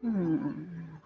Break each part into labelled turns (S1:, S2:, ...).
S1: Hmm.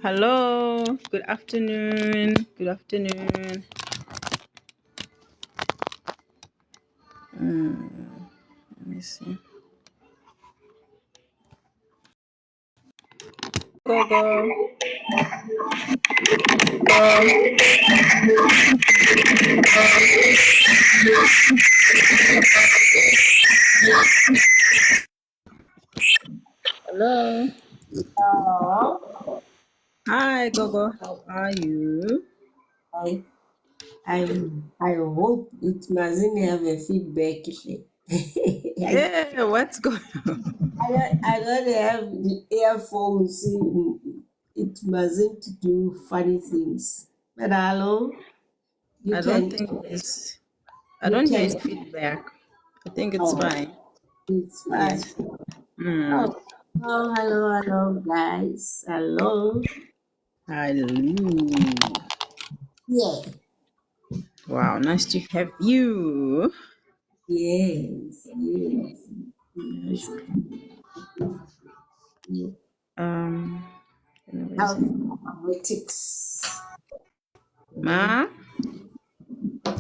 S1: Hello, good afternoon. Good afternoon. Let me see. Go, go. Hello.
S2: Oh,
S1: Hi, Gogo. How are you?
S2: I I hope it mustn't have a feedback.
S1: Yeah, what's going on?
S2: I don't have the earphones. It mustn't do funny things. But hello, you
S1: I don't
S2: can
S1: think it's. I
S2: you
S1: don't hear
S2: can.
S1: any feedback. I think it's
S2: Oh,
S1: fine.
S2: it's fine.
S1: Yes. Hmm.
S2: Oh, hello, guys. Hello.
S1: Hello.
S2: Yeah.
S1: Wow, nice to have you.
S2: Yes. Yes. Yes. Yes.
S1: Um. Anyways.
S2: Health politics.
S1: Ma.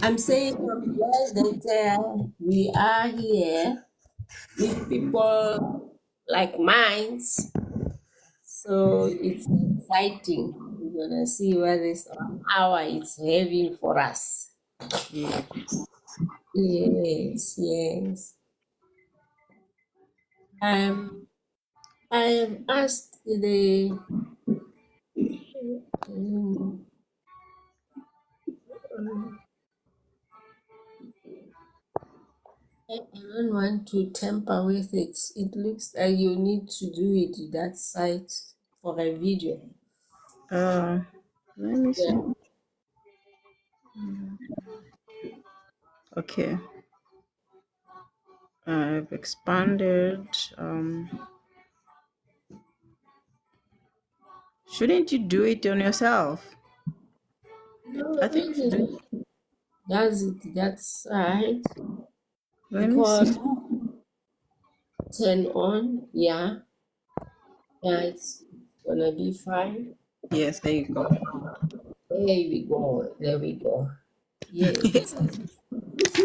S2: I'm saying I'm glad that we are here with people like minds. So it's exciting. We're gonna see what this hour is having for us.
S1: Yeah.
S2: Yes, yes. I have asked um, I don't want to tamper with it. It looks like you need to do it to that site for a video.
S1: Uh. Let me
S2: Yeah.
S1: see. Okay. I've expanded. Shouldn't you do it on yourself?
S2: No,
S1: I think you should do.
S2: that's it. That's right.
S1: Let me see.
S2: Because turn on, yeah, yeah, it's gonna be fine.
S1: Yes, there you go.
S2: There we go. There we go. Yes.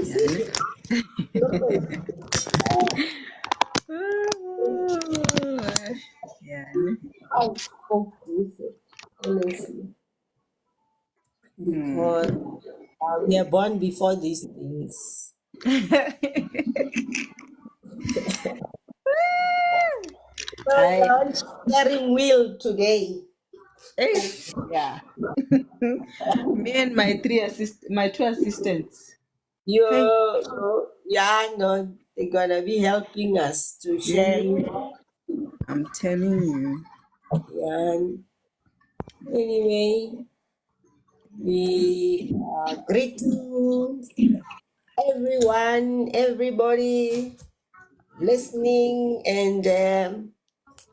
S1: Yeah. Yeah.
S2: I cope with it, honestly,
S1: Hmm.
S2: because we are born before these things. So we
S1: I
S2: are on steering wheel today.
S1: eh, yeah. Me and my two assistants. Hey,
S2: Yeah, no, they're gonna be helping us to share.
S1: eh, I'm telling you.
S2: Yeah. Anyway, we greet to everyone, everybody listening, and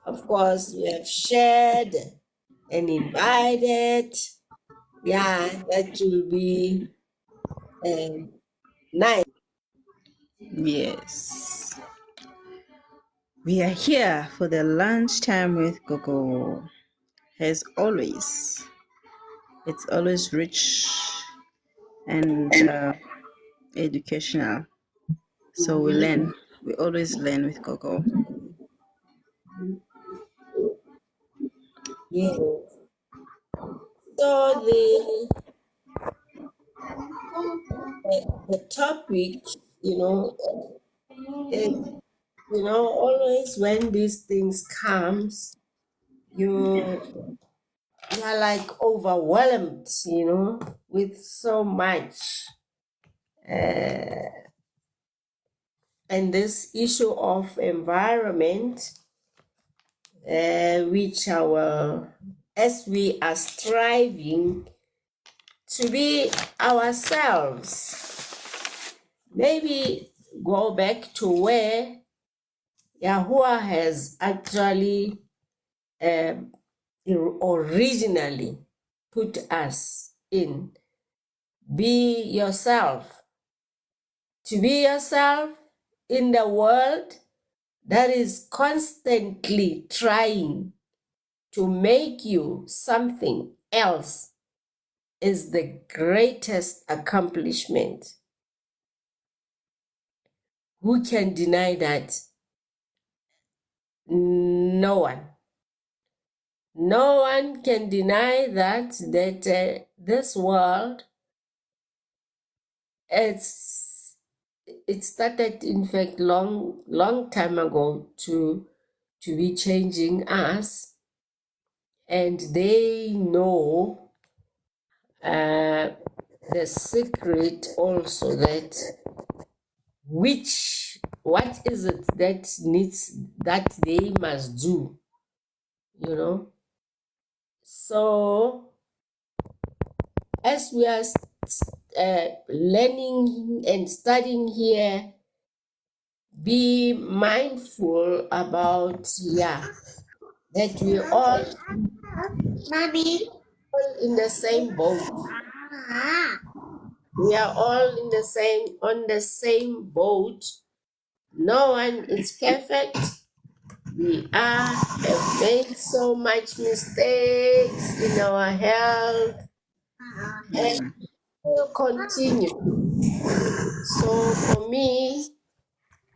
S2: of course, we have shared and invited. Yeah, that will be um, nice.
S1: Yes. We are here for the lunchtime with Gogo. As always, it's always rich and educational. So we learn. We always learn with Gogo.
S2: Yes. So the topic, is, always when these things comes, you you are like overwhelmed, with so much. And this issue of environment, which as we are striving to be ourselves, maybe go back to where Yahuwah has actually um, originally put us in. Be yourself. To be yourself in the world that is constantly trying to make you something else is the greatest accomplishment. Who can deny that? No one. No one can deny that this world, it started in fact long time ago to be changing us, and they know the secret also, that what is it that they must do, so as we are learning and studying here, be mindful about that we all in the same boat. We are all on the same boat. No one is perfect. We have made so much mistakes in our health, and will continue. So for me,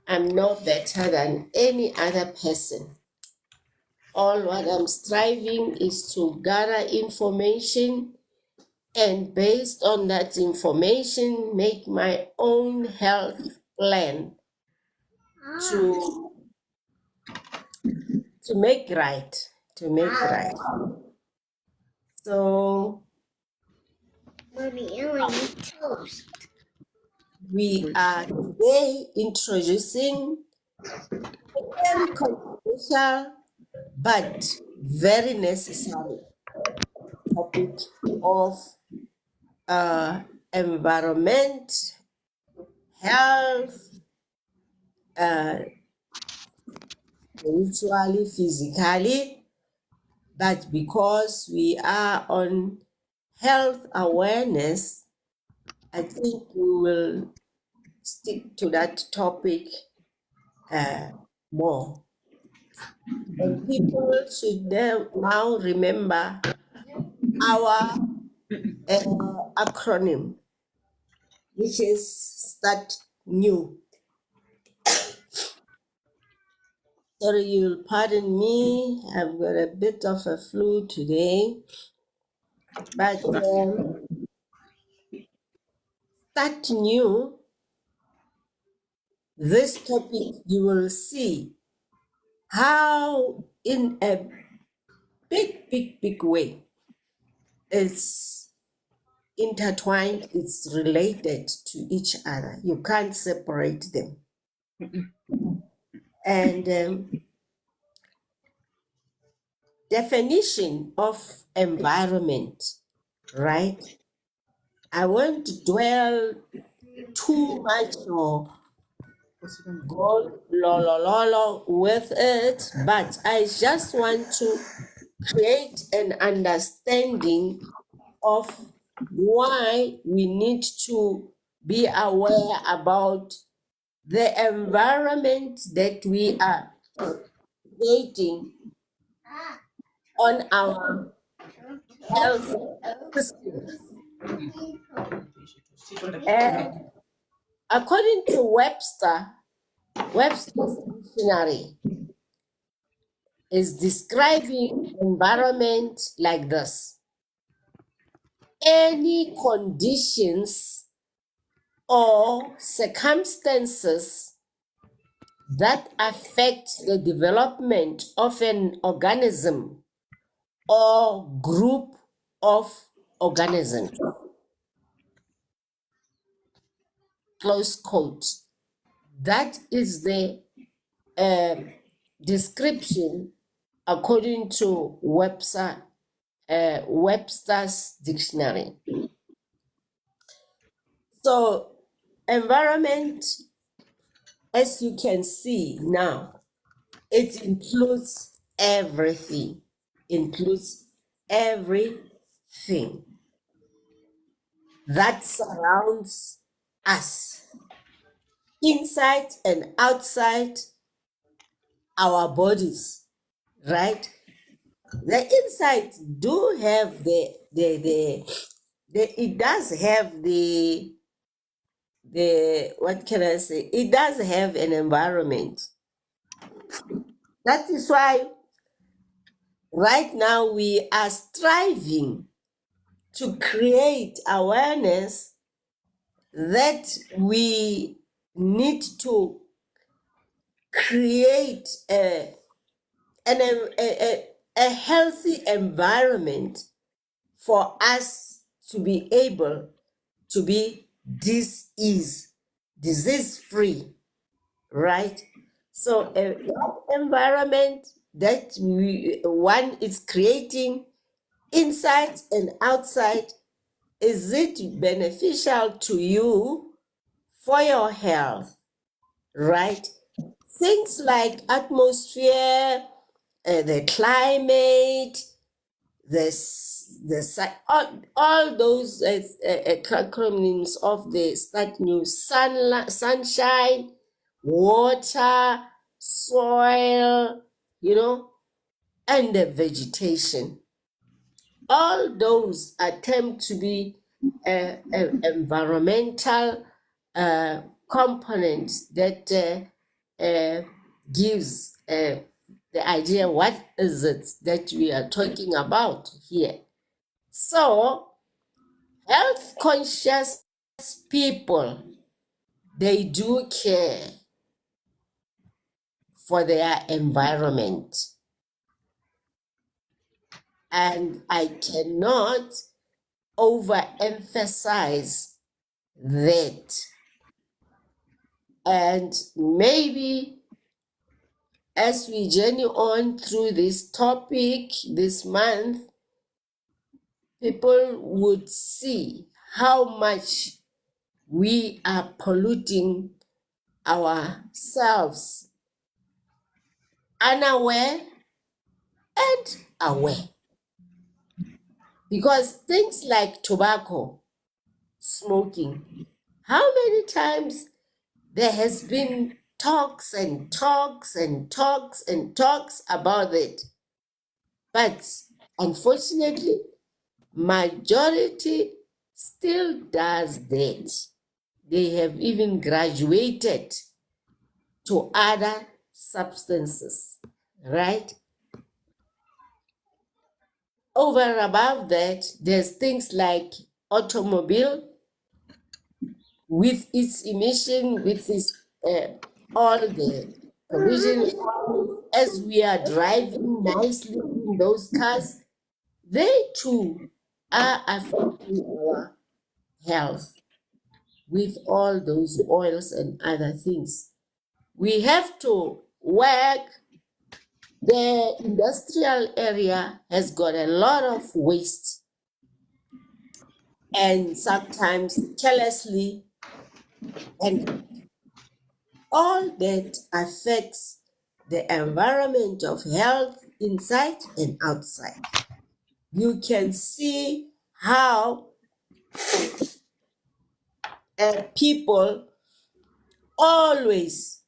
S2: I'm no better than any other person. All what I'm striving is to gather information, and based on that information, make my own health plan to make right. To make right. So we are today introducing a very controversial but very necessary topic of environment, health, spiritually, physically, but because we are on health awareness, I think we will stick to that topic more. And people should now remember our acronym, which is Start New. Sorry, you'll pardon me. I've got a bit of a flu today, but Start New. This topic, you will see how, in a big way, it's intertwined, it's related to each other. You can't separate them. And definition of environment, right? I won't dwell too much or go with it, but I just want to create an understanding of why we need to be aware about the environment that we are creating on our health systems. And according to Webster's dictionary, is describing environment like this: any conditions or circumstances that affect the development of an organism or group of organisms. Close quote. That is the description according to Webster's dictionary. So, environment, as you can see now, it includes everything. Includes everything that surrounds us, inside and outside our bodies, right? The inside do have it does have the what can I say? It does have an environment. That is why right now we are striving to create awareness that we need to create a healthy environment for us to be able to be disease free, right? So that environment that one is creating inside and outside, is it beneficial to you for your health, right? Things like atmosphere, the climate, all those acronyms of the start new: sunshine, water, soil, and the vegetation. All those attempt to be environmental components that gives the idea what is it that we are talking about here. So, health conscious people, they do care for their environment. And I cannot overemphasize that. And maybe as we journey on through this topic this month, people would see how much we are polluting ourselves, unaware and aware. Because things like tobacco, smoking, how many times there has been talks and talks and talks and talks about it. But unfortunately, majority still does that. They have even graduated to other substances, right? Over and above that, there's things like automobile with its emission, with its all the pollution. As we are driving nicely in those cars, they too are affecting our health with all those oils and other things. We have to work. The industrial area has got a lot of waste, and sometimes carelessly, and all that affects the environment of health inside and outside. You can see how people always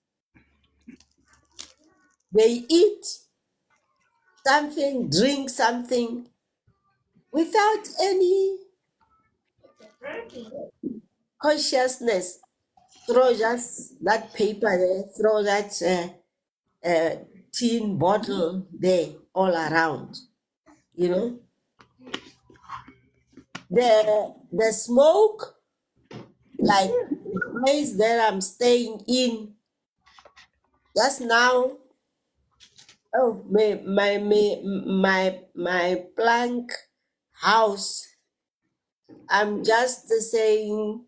S2: they eat something, drink something without any consciousness. Throw just that paper there, throw that tin bottle there all around, you know. The smoke, like the place that I'm staying in just now. Oh, my plank house. I'm just saying,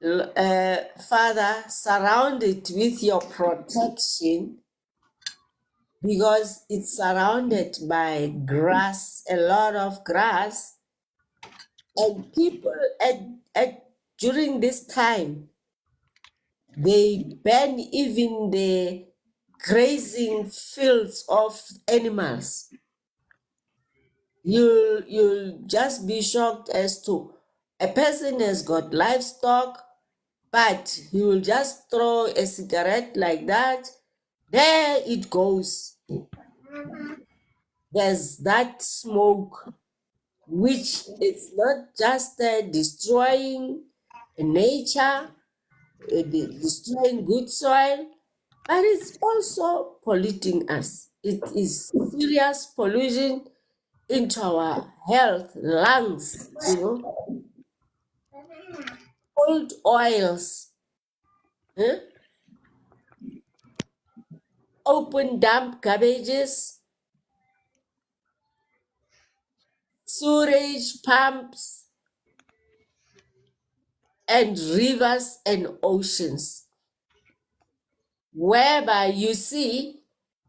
S2: Father, surround it with your protection because it's surrounded by grass, a lot of grass, and people at during this time they ban even the grazing fields of animals. You'll just be shocked as to a person has got livestock, but he will just throw a cigarette like that. There it goes. There's that smoke, which is not just destroying nature, destroying good soil, but it's also polluting us. It is serious pollution into our health, lungs, old oils, eh? Open dump garbages, sewage pumps, and rivers and oceans, whereby you see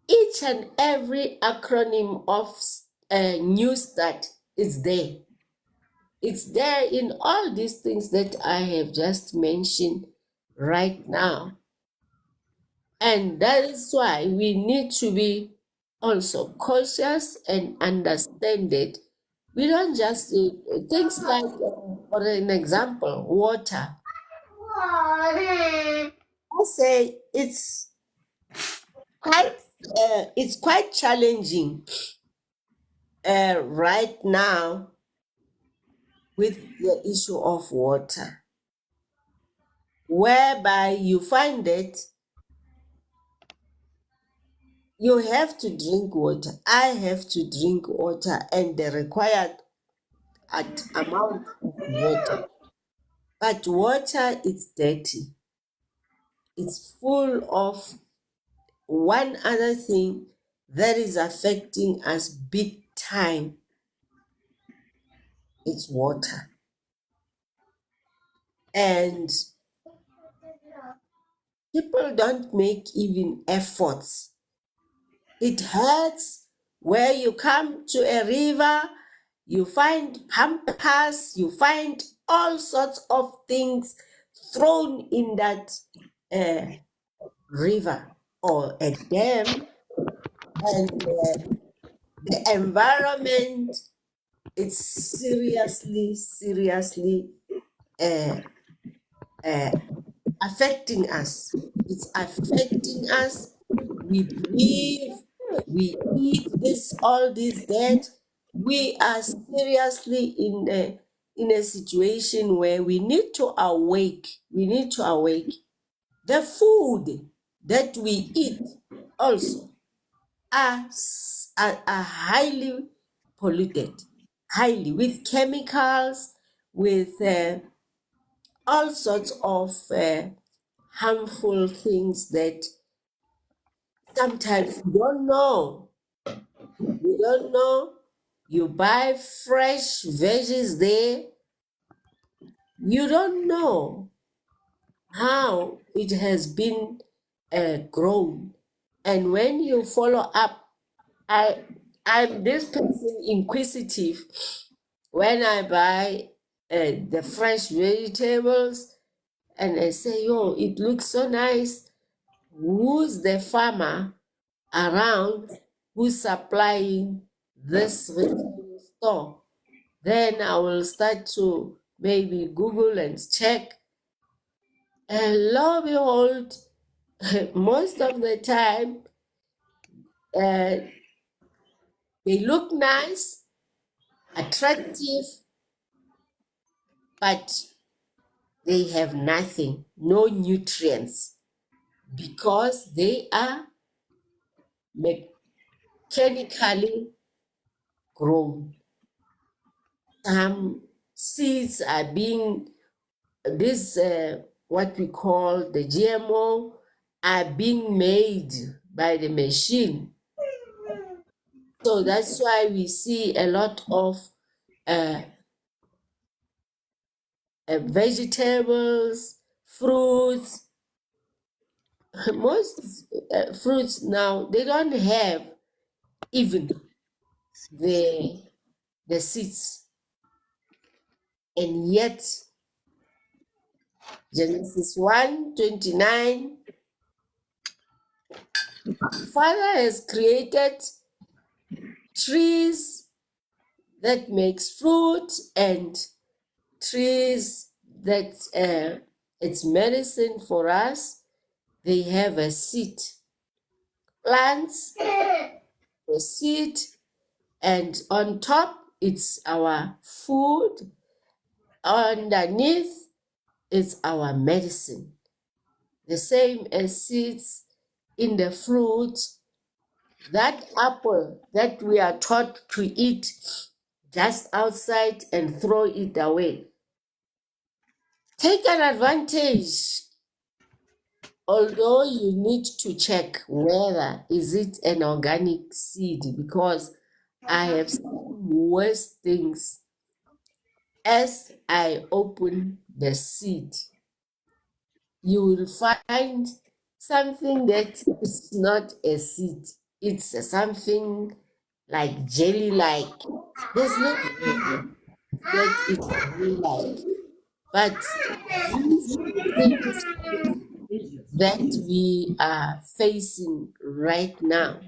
S2: each and every acronym of New Start is there. It's there in all these things that I have just mentioned right now. And that is why we need to be also cautious and understand it. We don't just things like, for an example, water. I say quite it's quite challenging right now with the issue of water, whereby you find that you have to drink water. I have to drink water and the required amount of water. But water is dirty. It's full of one other thing that is affecting us big time. It's water. And people don't make even efforts. It hurts where you come to a river, you find pampas, you find all sorts of things thrown in that river or a dam, and the environment is seriously uh, affecting us. It's affecting us. We breathe, we eat this, all this, that. We are seriously in a situation where we need to awake. We need to awake. The food that we eat also are highly polluted, highly with chemicals, with all sorts of harmful things that sometimes we don't know. We don't know. You buy fresh veggies there, you don't know how it has been grown. And when you follow up, I'm this person inquisitive. When I buy the fresh vegetables and I say, oh, it looks so nice. Who's the farmer around who's supplying this vegetable store? Then I will start to maybe Google and check. And lo and behold, most of the time, uh, they look nice, attractive, but they have nothing, no nutrients, because they are mechanically grown. Some seeds are being, this what we call the GMO, are being made by the machine. So that's why we see a lot of uh, vegetables, fruits. Most fruits now, they don't have even the seeds, and yet Genesis 1:29, Father has created trees that makes fruit and trees that it's medicine for us. They have a seed. Plants, a seed, and on top it's our food. Underneath is our medicine. The same as seeds in the fruit. That apple that we are taught to eat just outside and throw it away. Take an advantage, although you need to check whether is it an organic seed, because I have seen worse things. As I open the seed, you will find something that is not a seed. It's something like jelly-like. There's nothing that it's jelly-like. But these things that we are facing right now,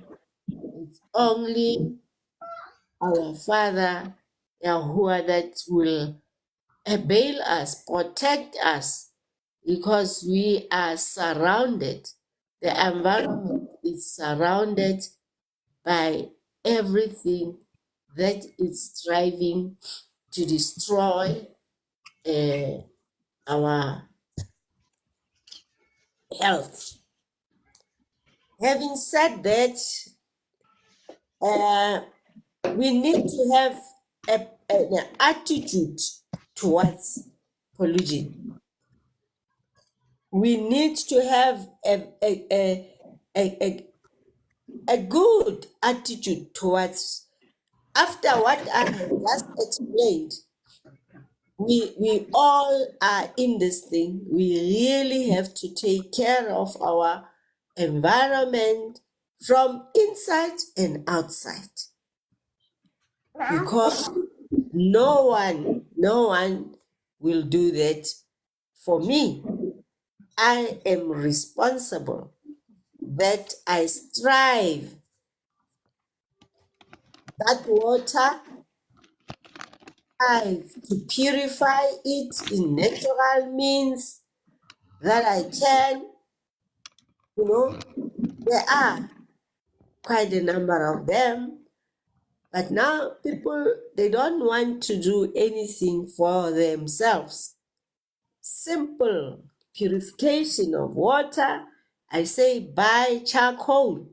S2: it's only our Father Yahuwah that will bail us, protect us, because we are surrounded. The environment is surrounded by everything that is striving to destroy our health. Having said that, uh, we need to have an attitude towards pollution. We need to have a, a good attitude towards, after what I have just explained. We all are in this thing. We really have to take care of our environment from inside and outside, because no one will do that for me. I am responsible that I strive that water, strive to purify it in natural means that I can. There are quite a number of them, but now people, they don't want to do anything for themselves. Simple purification of water, I say buy charcoal.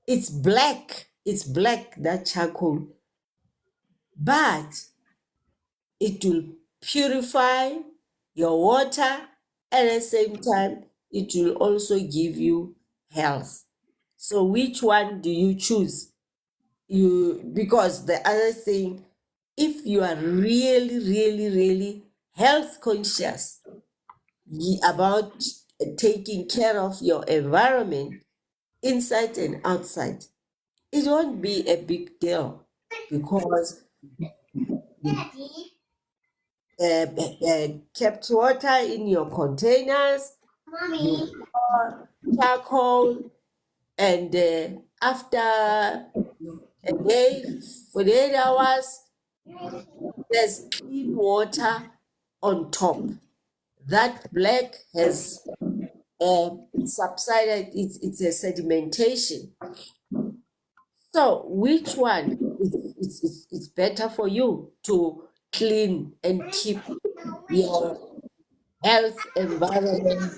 S2: It's black, that charcoal, but it will purify your water. At the same time, it will also give you health. So which one do you choose? Because the other thing, if you are really, really, really health conscious about taking care of your environment, inside and outside, it won't be a big deal, because kept water in your containers, you pour charcoal, and after a day, 48 hours, there's clean water on top. That black has subsided, it's a sedimentation. So which one is better for you to clean and keep your health environment?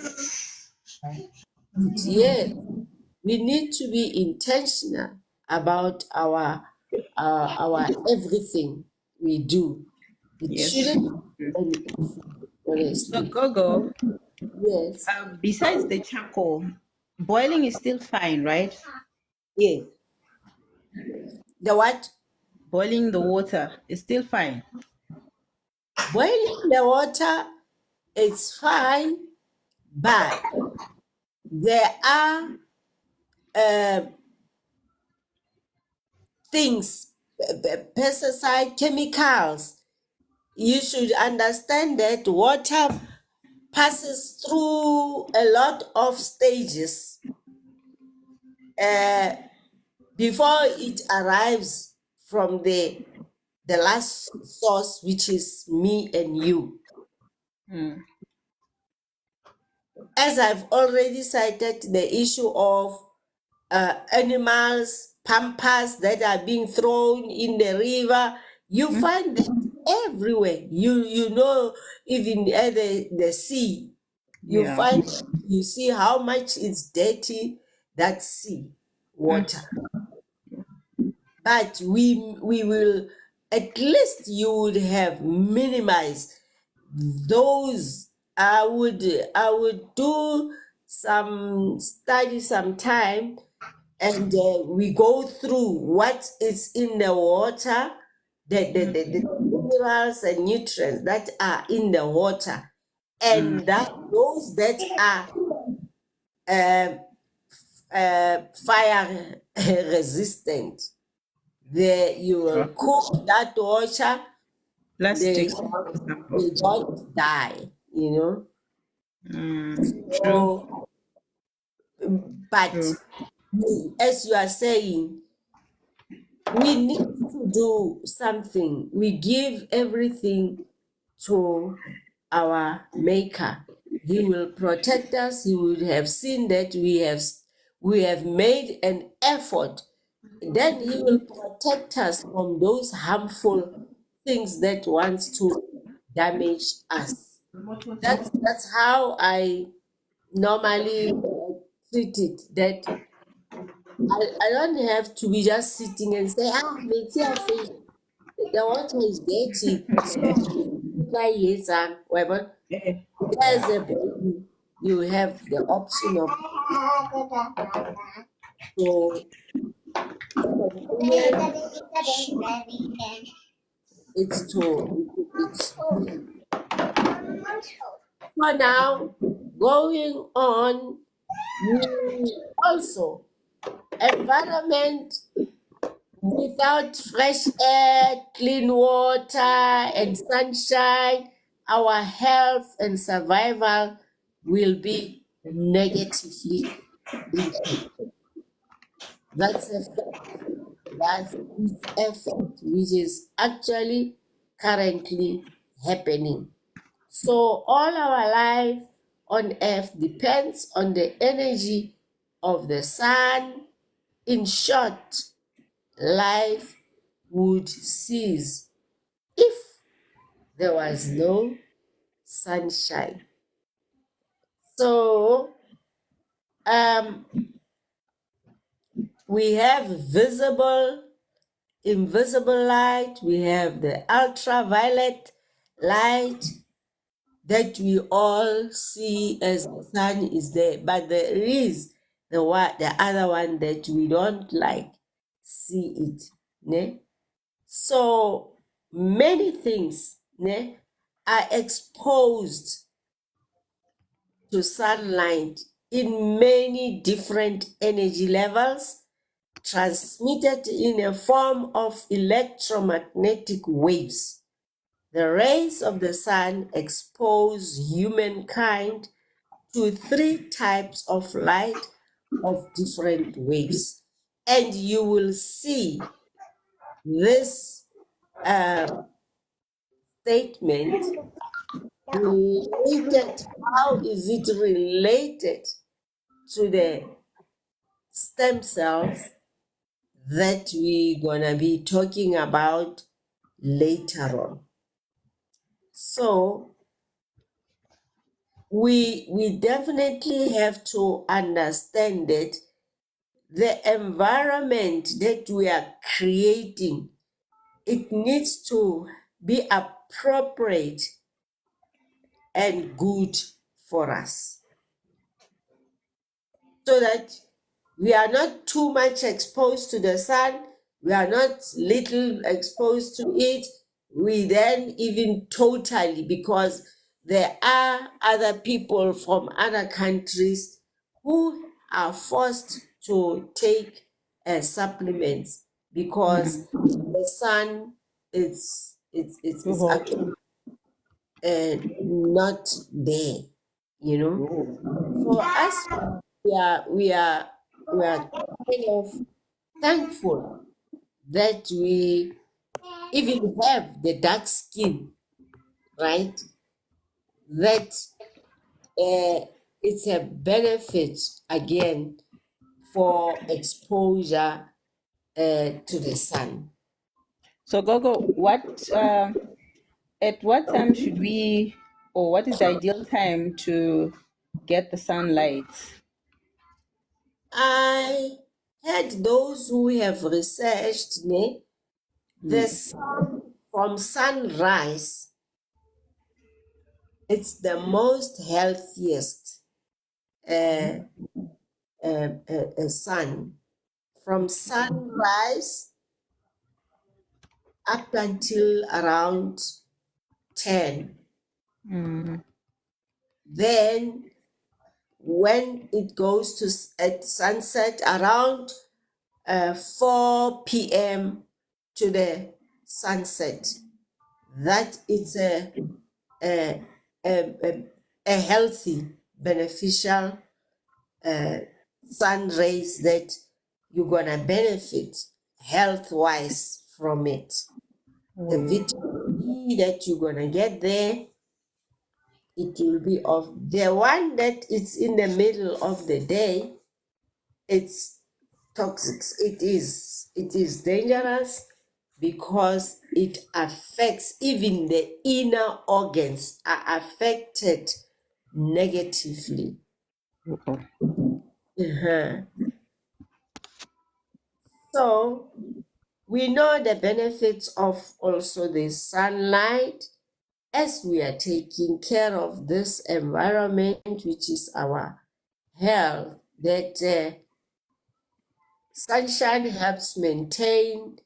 S2: Yeah, We need to be intentional about our everything we do. It
S1: Yes.
S2: shouldn't be any issue,
S1: So
S2: honestly.
S1: Gogo,
S2: Yes,
S1: besides the charcoal, boiling is still fine, right?
S2: yes. The what?
S1: Boiling the water is still fine.
S2: Boiling the water, it's fine, but there are uh, things, pesticide chemicals. You should understand that water passes through a lot of stages uh, before it arrives from the last source, which is me and you.
S1: Mm.
S2: As I've already cited the issue of animals, pampas that are being thrown in the river, you find that everywhere. You know, even at the sea, you
S1: Yeah.
S2: find, you see how much is dirty, that sea water. But we will, at least you would have minimized those. I would do some study sometime, and we go through what is in the water, the minerals and nutrients that are in the water,
S1: Mm.
S2: and that those that are uh, fire resistant. There you will
S1: Oh,
S2: cook that water, they
S1: plastic, for
S2: don't,
S1: example.
S2: they don't die, you know.
S1: True.
S2: So, but
S1: True.
S2: as you are saying, we need to do something. We give everything to our Maker. He will protect us. He would have seen that we have made an effort. Then he will protect us from those harmful things that wants to damage us. That's how I normally treat it. That I don't have to be just sitting and say, it's here fish. The water is dirty. So try yes, whatever.
S1: Eh,
S2: There's a baby. You have the option of to convenience. It's to it's for now going on. We also environment without fresh air, clean water, and sunshine, our health and survival will be negatively impacted. That's a fact. That is a fact, which is actually currently happening. So all our life on earth depends on the energy of the sun. In short, life would cease if there was no sunshine. So um, we have visible, invisible light, we have the ultraviolet light that we all see as the sun is there, but there is the other one that we don't like see it. Ne? So many things, ne, are exposed to sunlight in many different energy levels, transmitted in a form of electromagnetic waves. The rays of the sun expose humankind to three types of light of different waves. And you will see this uh, statement related. How is it related to the stem cells that we're gonna be talking about later on? So we definitely have to understand it the environment that we are creating, it needs to be appropriate and good for us, so that we are not too much exposed to the sun, we are not little exposed to it, we then even totally, because there are other people from other countries who are forced to take supplements because the sun
S1: Too
S2: is
S1: hot.
S2: actually not there, you know. For us, we are we are we are kind of thankful that we even have the dark skin, right? That it's a benefit again for exposure to the sun.
S1: So, Gogo, at what time should we, or what is the ideal time to get the sunlight?
S2: I had those who have researched the
S1: Mm.
S2: sun from sunrise. It's the most healthiest uh, sun. From sunrise up until around 10.
S1: Mm.
S2: Then, when it goes to at sunset around 4 p.m. to the sunset, that is a, a, a healthy, beneficial sun rays that you're gonna benefit health wise from it. The
S1: Oh.
S2: vitamin D that you're gonna get there, it will be of the one that is in the middle of the day. It's toxic. It is dangerous because it affects even the inner organs are affected negatively.
S1: Oh.
S2: Uh-huh. So we know the benefits of also the sunlight as we are taking care of this environment, which is our health, that sunshine helps maintain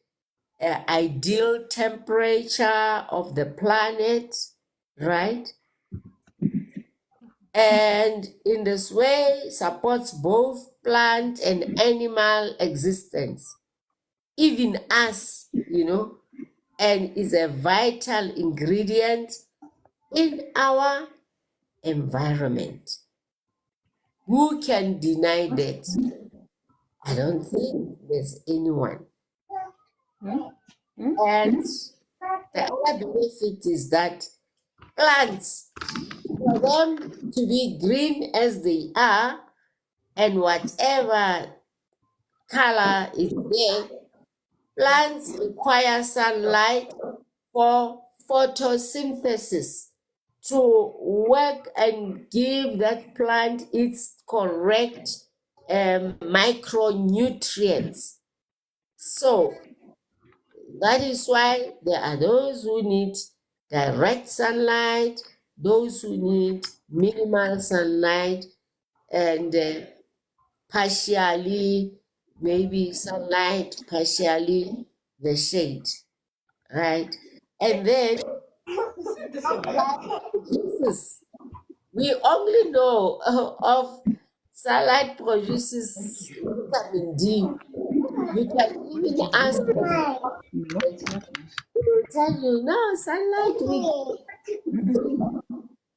S2: ideal temperature of the planet, right? And in this way supports both plant and animal existence, even us, and is a vital ingredient in our environment. Who can deny that? I don't think there's anyone.
S1: Mm. Mm.
S2: And the other benefit is that plants, for them to be green as they are, and whatever color is there, plants require sunlight for photosynthesis to work and give that plant its correct micronutrients. So that is why there are those who need direct sunlight, those who need minimal sunlight, and partially maybe sunlight, partially the shade, right? And then sunlight produces. We only know of sunlight produces vitamin D. You can even ask a farmer,
S1: No, it's not.
S2: they will tell you, no, sunlight we
S1: Mm-mm.
S2: get,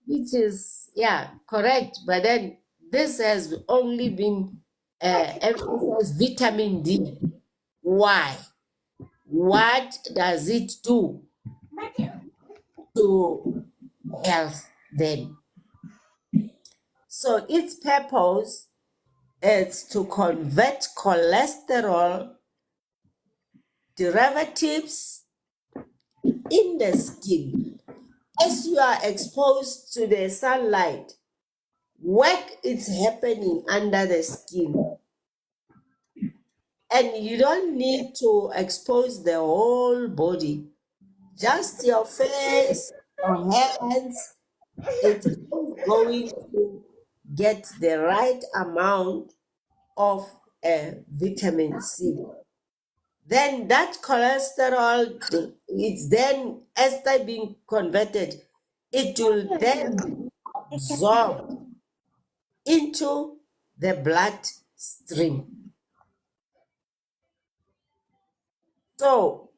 S2: which is, yeah, correct. But then this has only been emphasized vitamin D. Why? What does it do to health then? So its purpose is to convert cholesterol derivatives in the skin. As you are exposed to the sunlight, work is happening under the skin. And you don't need to expose the whole body, just your face or hands. It is going to get the right amount of vitamin C. Then that cholesterol, it's then, after being converted, it will then absorb into the blood stream. So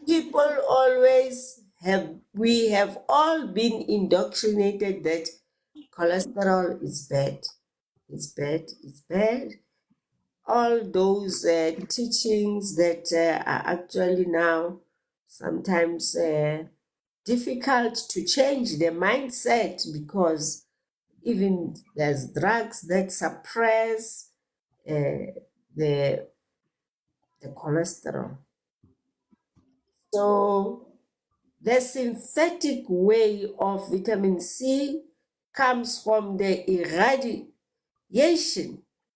S2: people always we have all been indoctrinated that cholesterol is bad, it's bad, it's bad. All those teachings that are actually now sometimes difficult to change the mindset, because even there's drugs that suppress the cholesterol. So the synthetic way of vitamin C comes from the irradiation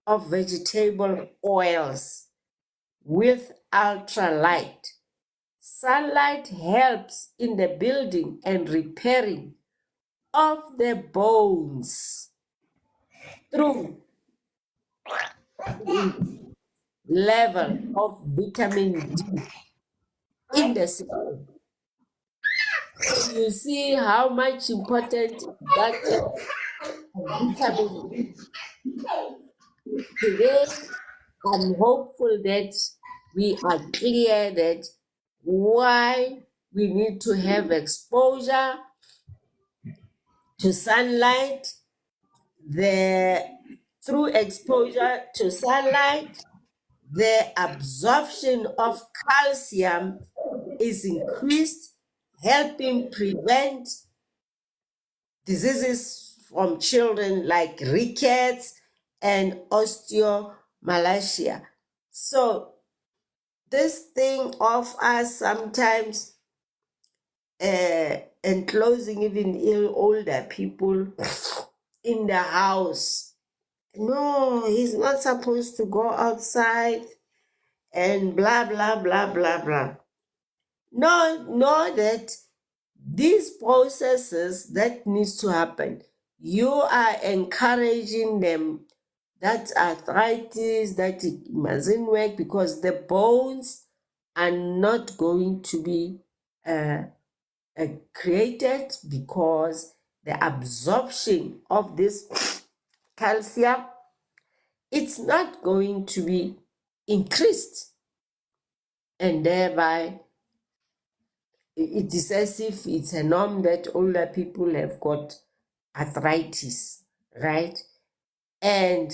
S2: of vegetable oils with ultralight. Sunlight helps in the building and repairing of the bones through the level of vitamin D in the system. You see how much important that vitamin today. I'm hopeful that we are clear that why we need to have exposure to sunlight. Through exposure to sunlight, the absorption of calcium is increased, helping prevent diseases from children like rickets and osteomalacia. So this thing of us sometimes enclosing even older people in the house. No, he's not supposed to go outside and blah, blah, blah, blah, blah. No, know that these processes that needs to happen, you are encouraging them. That arthritis, that it mustn't work, because the bones are not going to be created, because the absorption of this calcium, it's not going to be increased, and thereby it is as if it's a norm that older people have got arthritis, right? And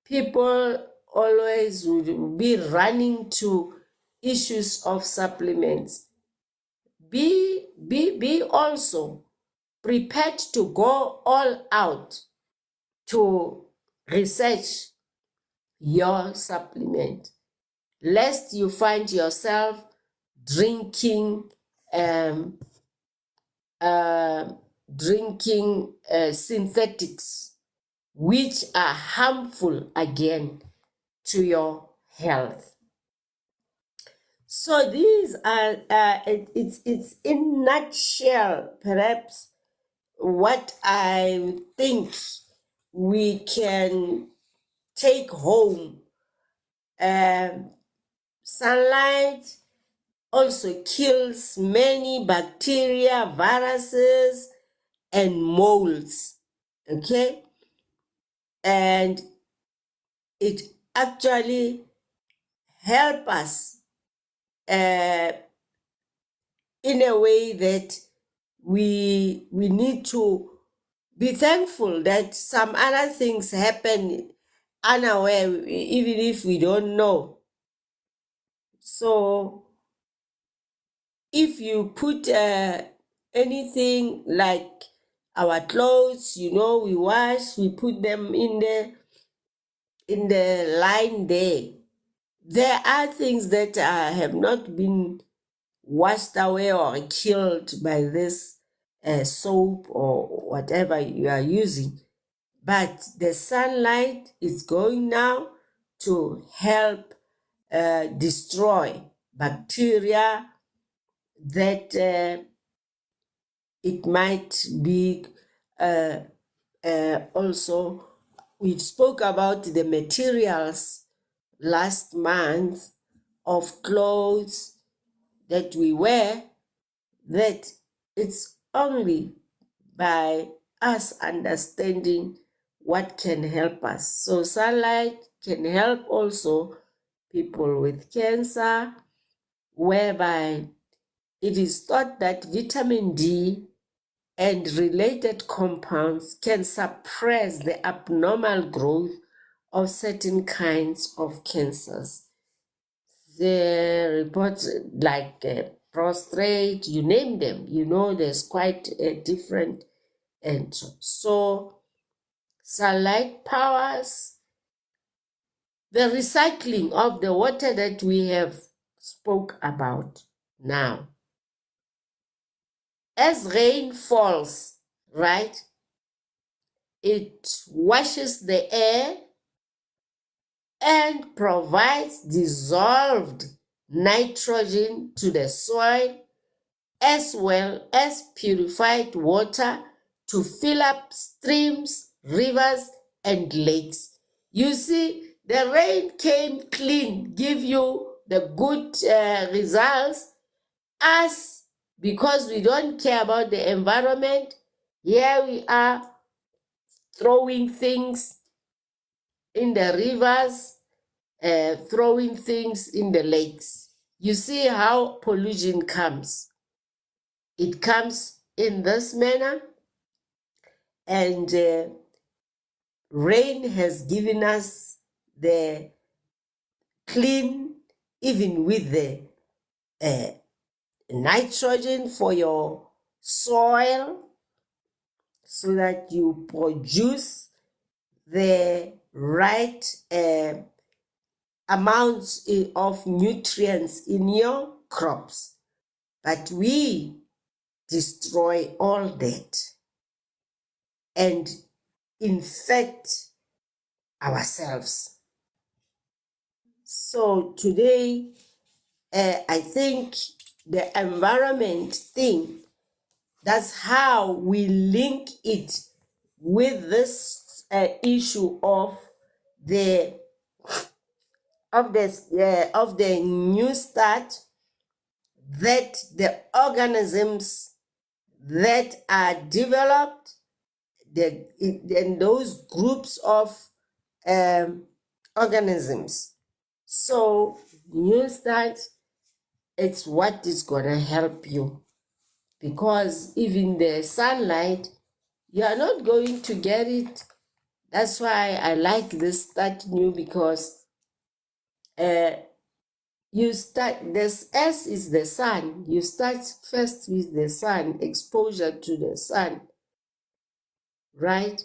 S2: people always would be running to issues of supplements. Be also prepared to go all out to research your supplement, lest you find yourself drinking synthetics, which are harmful again to your health. So these are it's in nutshell perhaps what I think we can take home. Sunlight also kills many bacteria, viruses, and molds. Okay, and it actually help us in a way that we need to be thankful that some other things happen unaware, even if we don't know. So if you put anything like our clothes, we wash, we put them in the line there are things that have not been washed away or killed by this soap or whatever you are using, but the sunlight is going now to help destroy bacteria that it might be also. We spoke about the materials last month of clothes that we wear, that it's only by us understanding what can help us. So sunlight can help also people with cancer, whereby it is thought that vitamin D and related compounds can suppress the abnormal growth of certain kinds of cancers. The reports like prostate, you name them, there's quite a different. And so sunlight powers the recycling of the water that we have spoke about now. As rain falls, right, it washes the air and provides dissolved nitrogen to the soil, as well as purified water to fill up streams, rivers, and lakes. You see, the rain came clean, give you the good results. Us, because we don't care about the environment, here we are throwing things in the rivers, throwing things in the lakes. You see how pollution comes. It comes in this manner, and rain has given us the clean, even with the nitrogen for your soil, so that you produce the right amounts of nutrients in your crops. But we destroy all that and infect ourselves. So today, I think the environment thing, that's how we link it with this issue of the new start, that the organisms that are developed, and those groups of organisms. So new start, it's what is gonna help you, because even the sunlight, you are not going to get it. That's why I like this start new, because you start, this S is the sun. You start first with the sun, exposure to the sun, right?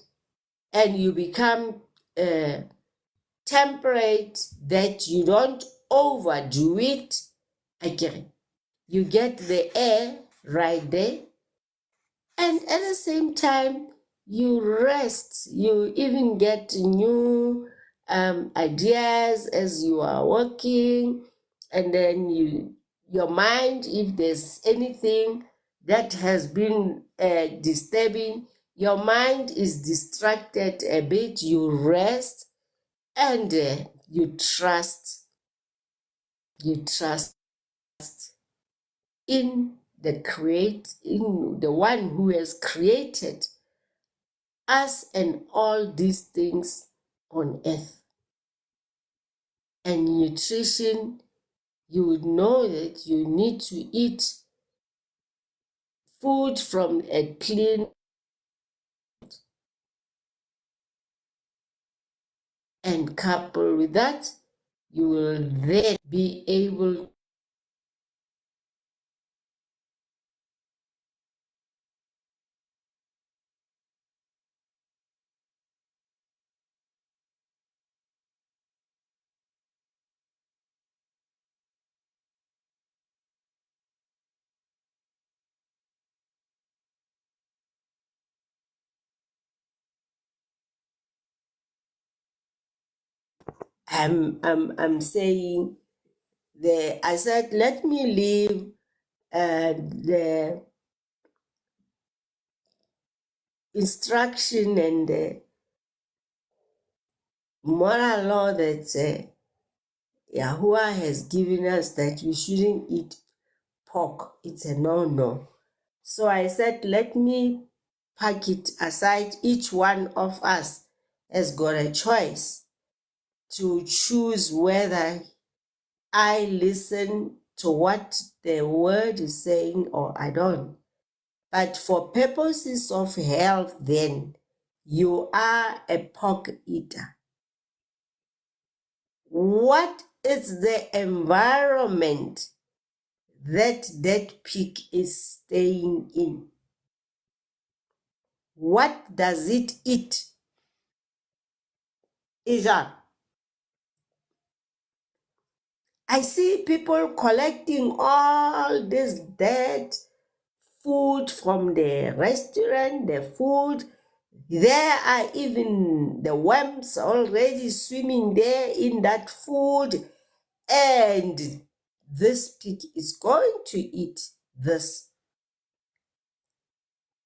S2: And you become temperate, that you don't overdo it. Again, you get the air right there, and at the same time you rest. You even get new ideas as you are working, and then your mind, if there's anything that has been disturbing, your mind is distracted a bit, you rest, and you trust in in the one who has created us and all these things on earth. And nutrition, you would know that you need to eat food from a clean, and coupled with that, you will then be able I'm saying I said, let me leave the instruction and the moral law that Yahuwah has given us that we shouldn't eat pork. It's a no-no. So I said, let me pack it aside. Each one of us has got a choice to choose whether I listen to what the word is saying or I don't. But for purposes of health, then you are a pork eater. What is the environment that pig is staying in? What does it eat? Isha, I see people collecting all this dead food from the restaurant, the food. There are even the worms already swimming there in that food. And this pig is going to eat this.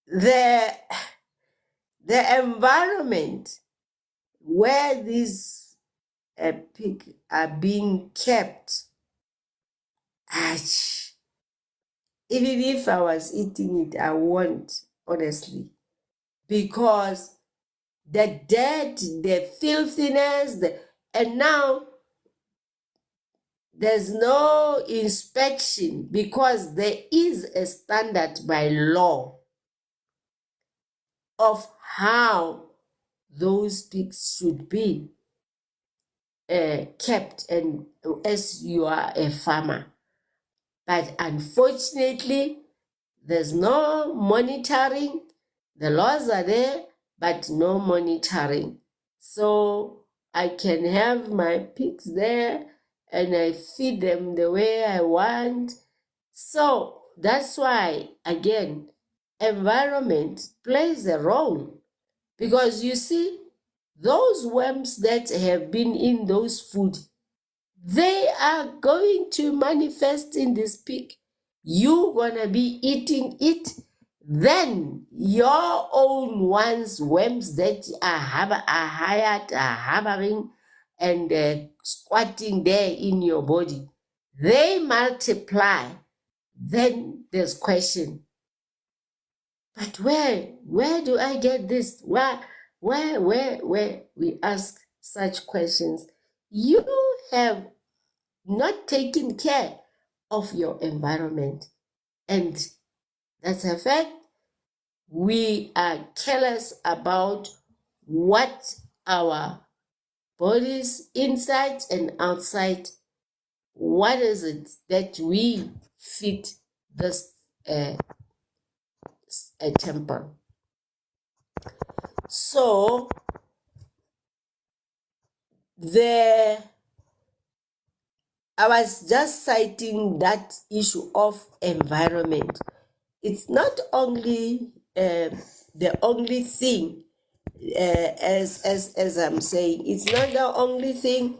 S2: The environment where these pig are being kept, even if I was eating it, I won't, honestly, because the dirt, the filthiness, and now there's no inspection because there is a standard by law of how those pigs should be kept, and as you are a farmer. But unfortunately, there's no monitoring. The laws are there, but no monitoring. So I can have my pigs there and I feed them the way I want. So that's why, again, environment plays a role. Because you see, those worms that have been in those food, they are going to manifest in this pig. You're gonna be eating it. Then your own ones, worms that are hired, are harboring and squatting there in your body, they multiply. Then there's question. But where do I get this? Where? We ask such questions. You have not taken care of your environment. And that's a fact. We are careless about what our bodies, inside and outside, what is it that we feed this temple. So I was just citing that issue of environment. It's not only the only thing, as I'm saying, it's not the only thing.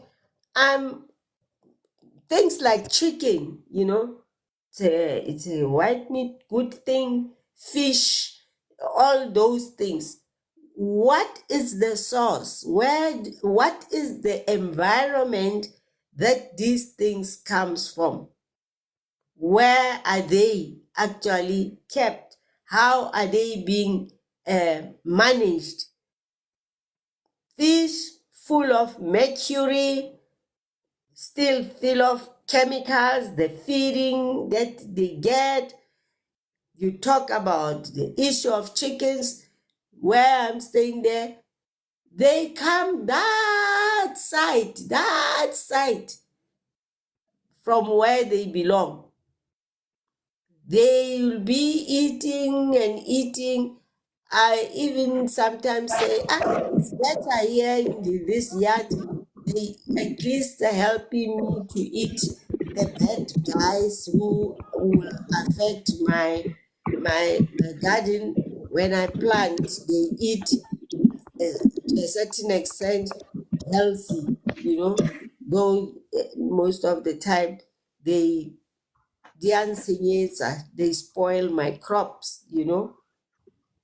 S2: Things like chicken, it's a white meat, good thing, fish, all those things. What is the source? What is the environment that these things comes from? Where are they actually kept? How are they being managed? Fish full of mercury, still full of chemicals, the feeding that they get. You talk about the issue of chickens, where I'm staying there. They come that side from where they belong. They will be eating and eating. I even sometimes say, it's better here in this yard. They at least are helping me to eat the bad guys who will affect my garden. When I plant, they eat to a certain extent healthy. you know, though most of the time they they spoil my crops,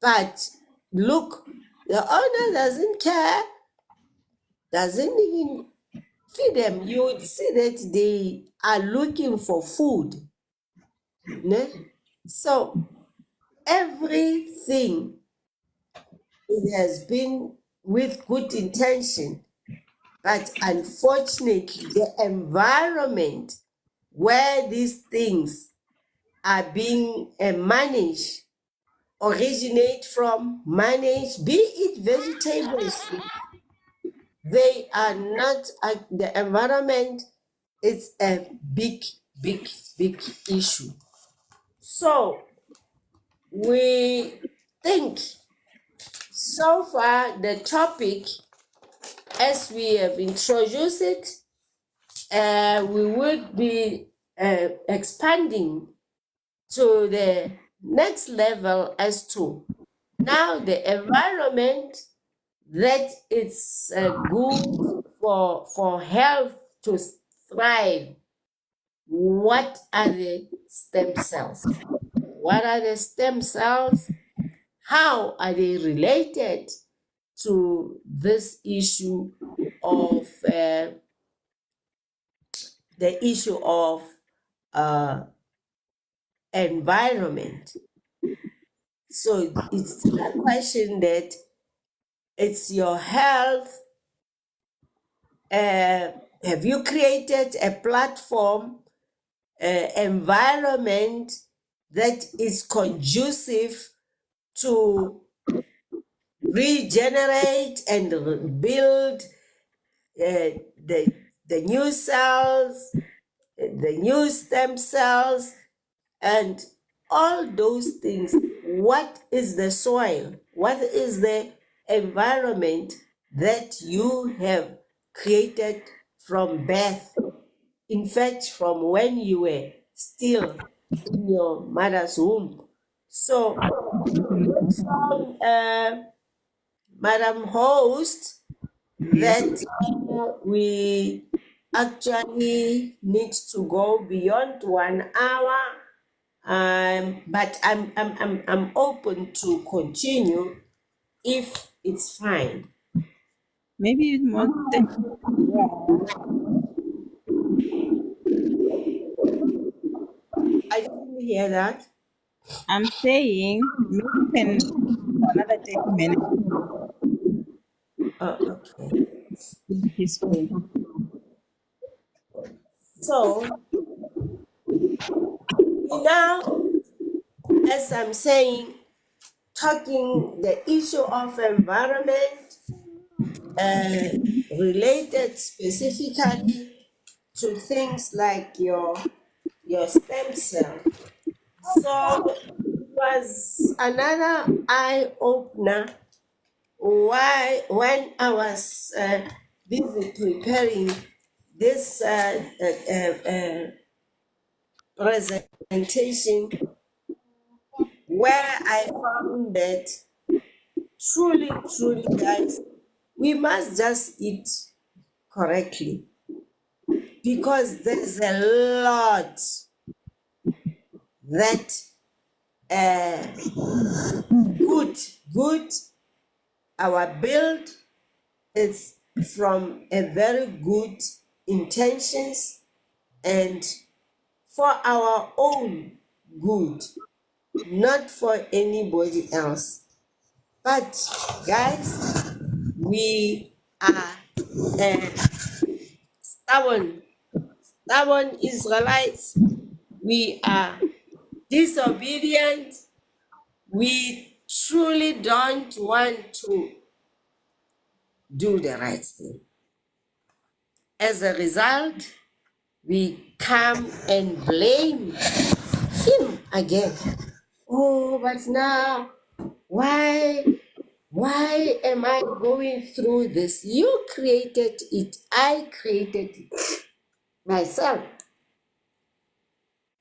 S2: But look, the owner doesn't care, doesn't even feed them. You would see that they are looking for food. Ne? So everything, it has been with good intention, but unfortunately, the environment where these things are being managed, originate from, managed, be it vegetables, they are not, the environment is a big, big, big issue. So we think so far the topic, as we have introduced it, we would be expanding to the next level as to now the environment that is good for health to thrive. What are the stem cells? What are the stem cells? How are they related to this issue of the issue of uh, environment? So it's a question that it's your health. Have you created a platform, environment that is conducive to regenerate and build the new cells, the new stem cells, and all those things? What is the soil? What is the environment that you have created from birth? In fact, from when you were still in your mother's womb. So, Madam Host,
S1: Yes.
S2: that we actually need to go beyond 1 hour. But I'm open to continue if it's fine.
S1: Maybe more than,
S2: I didn't hear that.
S1: I'm saying maybe you can for another 30 minutes.
S2: Okay.
S1: Be peaceful.
S2: So now, as I'm saying, talking the issue of environment, uh, related specifically to things like your stem cell. So it was another eye opener why when I was busy preparing this presentation, where I found that truly, truly, guys, we must just eat correctly, because there's a lot that uh, good our build is from a very good intentions and for our own good, not for anybody else. But guys, we are stubborn, stubborn Israelites. We are disobedient. We truly don't want to do the right thing. As a result, we come and blame him again. Oh, but now, why am I going through this? You created it, I created it myself.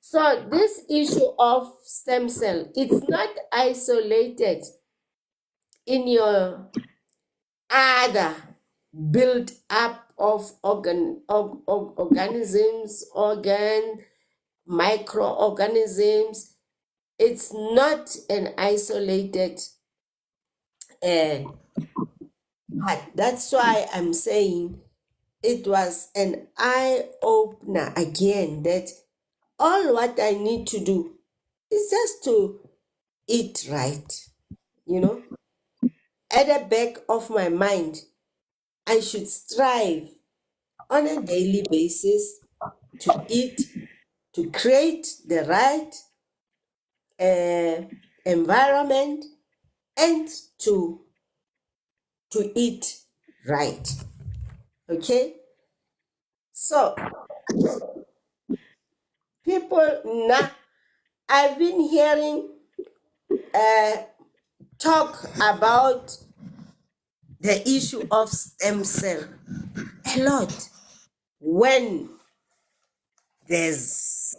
S2: So this issue of stem cell, it's not isolated in your other built up of organisms, microorganisms. It's not an isolated part. That's why I'm saying it was an eye-opener again, that all what I need to do is just to eat right, At the back of my mind, I should strive on a daily basis to eat, to create the right environment, and to eat right. Okay? So, people now, I've been hearing talk about the issue of stem cell a lot when there's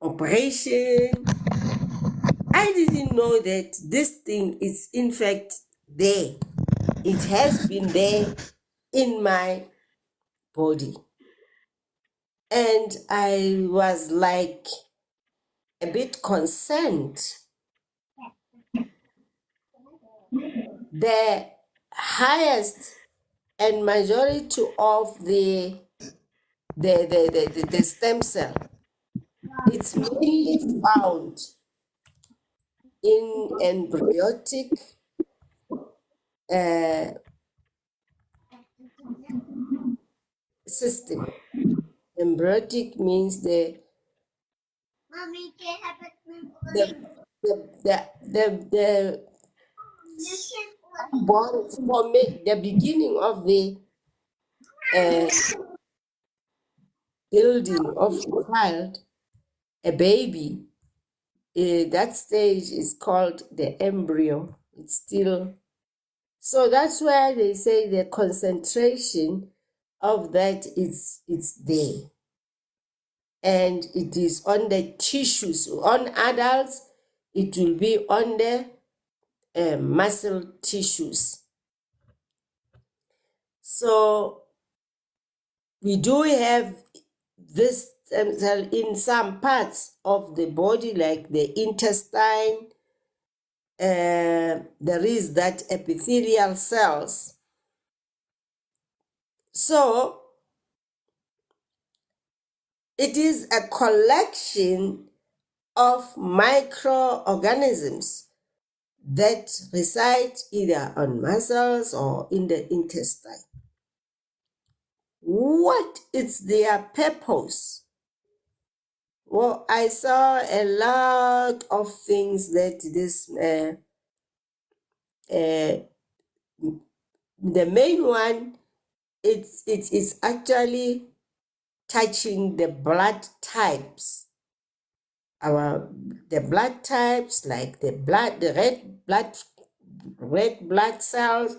S2: operation. I didn't know that this thing is in fact there. It has been there in my body. And I was like a bit concerned. The highest and majority of the stem cell, it's mainly found in embryonic system. Embryonic means the born for me, the beginning of the building of a child, a baby. That stage is called the embryo. It's still, so that's why they say the concentration of that is it's there, and it is on the tissues. On adults, it will be on the muscle tissues. So we do have this stem cell in some parts of the body, like the intestine. There is that epithelial cells. So it is a collection of microorganisms that reside either on muscles or in the intestine. What is their purpose? Well, I saw a lot of things that this the main one, it is actually touching the blood types. The blood types, like the red blood cells,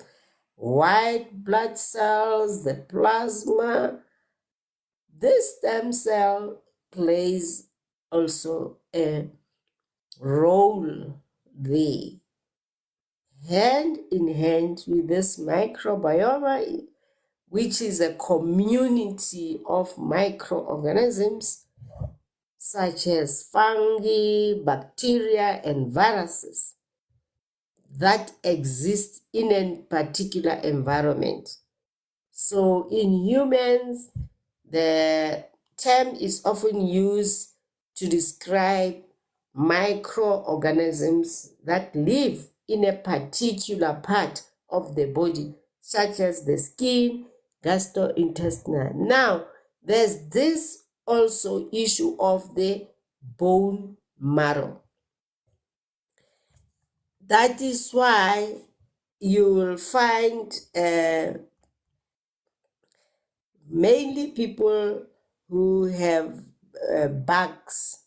S2: white blood cells, the plasma. This stem cell plays also a role there, hand in hand with this microbiome, which is a community of microorganisms such as fungi, bacteria, and viruses that exist in a particular environment. So in humans, the term is often used to describe microorganisms that live in a particular part of the body, such as the skin, gastrointestinal. Now, there's this also issue of the bone marrow. That is why you will find mainly people who have bugs.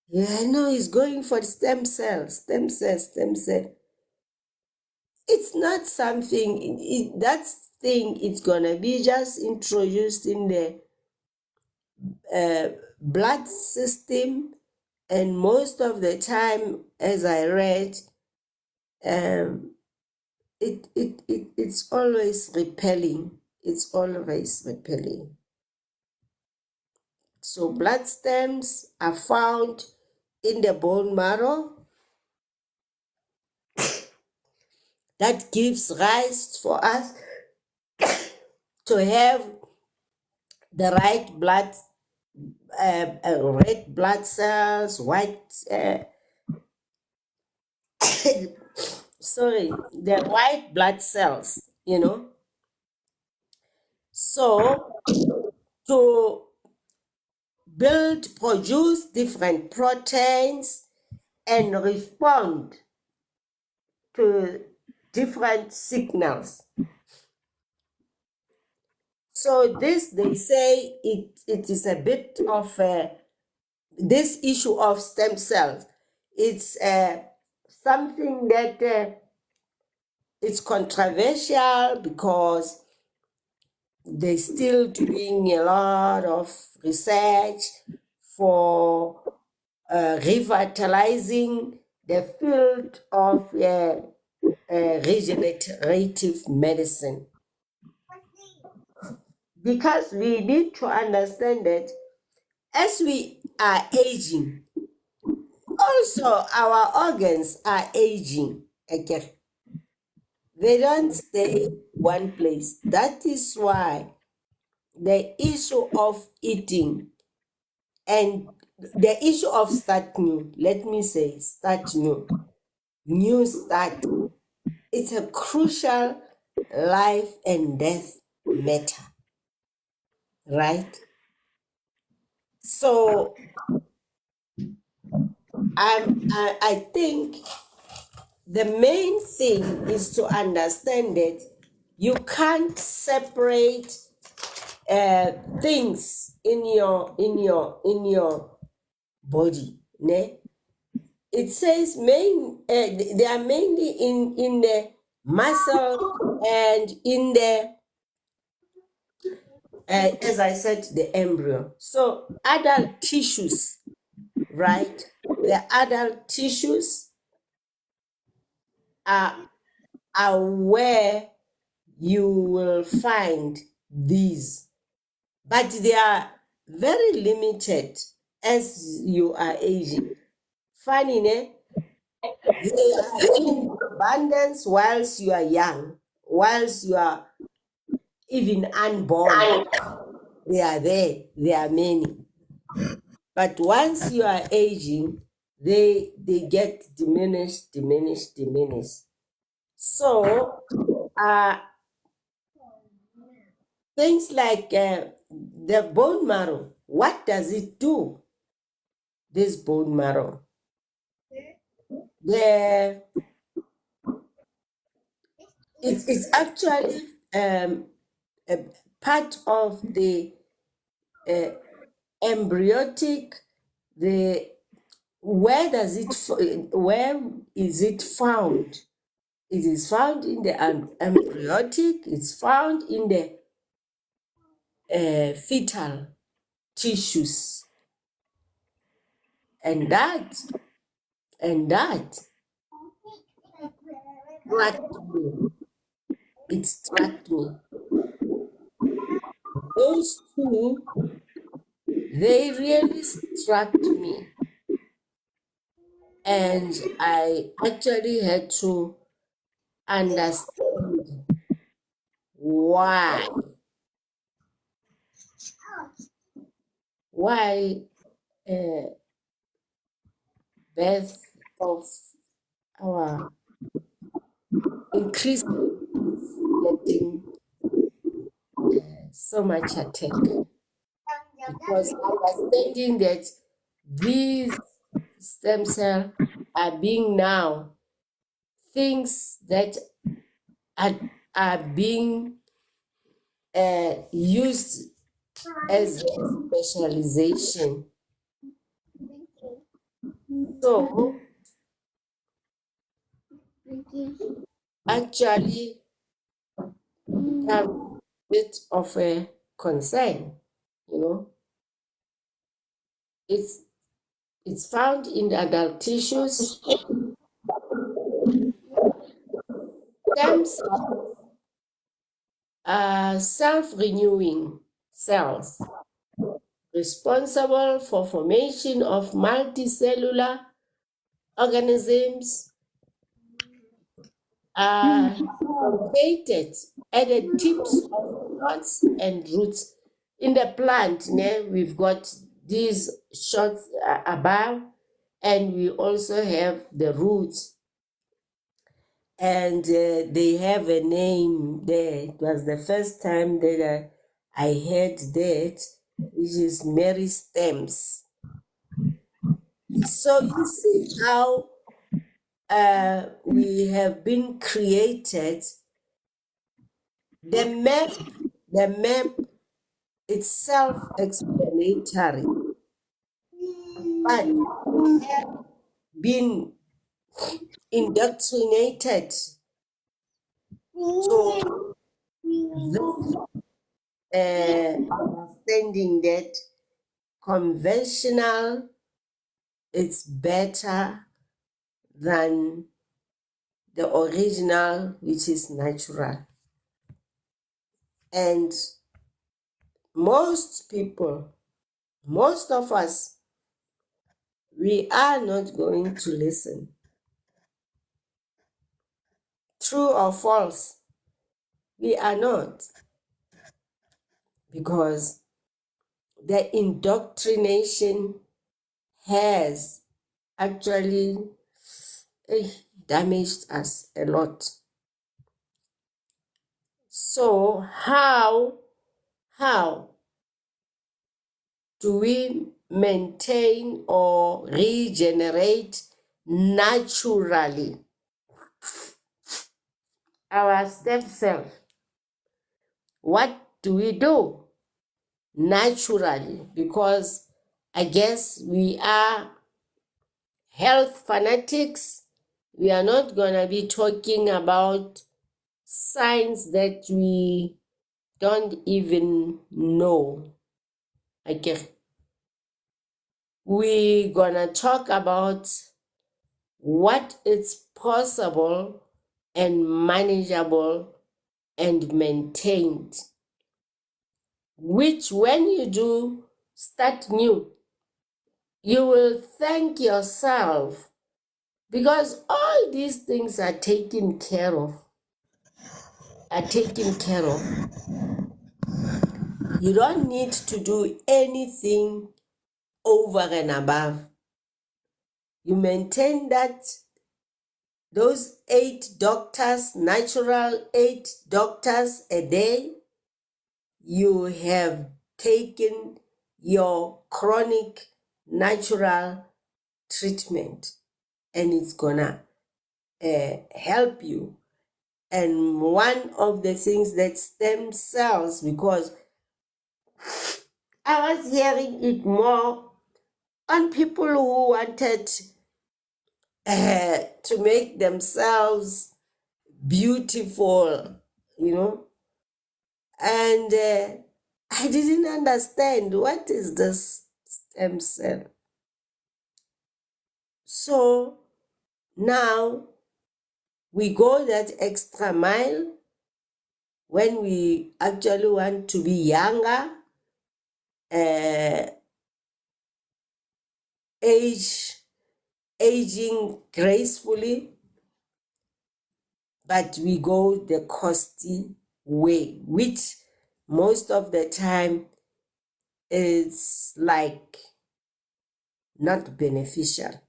S2: Yeah, I know he's going for stem cells. It's not something, that thing is gonna be just introduced in the blood system, and most of the time, as I read, it's always repelling. it's always repelling. So blood stems are found in the bone marrow that gives rise for us to have the right blood, red blood cells, the white blood cells, So to produce different proteins and respond to different signals. So this, they say, it is a bit of this issue of stem cells. It's something that it's controversial because they're still doing a lot of research for revitalizing the field of regenerative medicine. Because we need to understand that as we are aging, also our organs are aging again. They don't stay one place. That is why the issue of eating and the issue of start new, let me say start new start, it's a crucial life and death matter, right? So I think the main thing is to understand that you can't separate things in your body, ne? It says they are mainly in the muscle and in the as I said, the embryo. So adult tissues, right? The adult tissues are where you will find these, but they are very limited as you are aging. Funny, ne? They are in abundance whilst you are young, whilst you are even unborn. They are there, they are many. But once you are aging, they get diminished. So things like the bone marrow, what does it do? This bone marrow, it's actually a part of the embryotic. Where is it found? It is found in the embryotic. It's found in the fetal tissues, and that struck me. It struck me. Those two, they really struck me, and I actually had to understand why birth of our increased getting so much attention, because understanding that these stem cells are being now things that are being used as a specialization. So actually become a bit of a concern, you know. It's found in the adult tissues. Stem cells self-renewing cells responsible for formation of multicellular organisms are located at the tips of shots and roots. In the plant, we've got these shots above, and we also have the roots. And they have a name there. It was the first time that I heard that, which is Mary stems. So you see how we have been created. The map it's self-explanatory, but we have been indoctrinated to this understanding that conventional is better than the original, which is natural. And most people, most of us, we are not going to listen. True or false, we are not. Because the indoctrination has actually damaged us a lot. So how do we maintain or regenerate naturally our stem cell? What do we do naturally? Because I guess we are health fanatics. We are not going to be talking about signs that we don't even know. Okay. We're going to talk about what is possible and manageable and maintained, which when you do start new, you will thank yourself because all these things are taken care of. You don't need to do anything over and above. You maintain that those 8 doctors, natural 8 doctors a day, you have taken your chronic natural treatment and it's gonna help you. And one of the things that stem cells, because I was hearing it more on people who wanted to make themselves beautiful, and I didn't understand what is this stem cell. So now we go that extra mile when we actually want to be younger, aging gracefully, but we go the costly way, which most of the time is like not beneficial.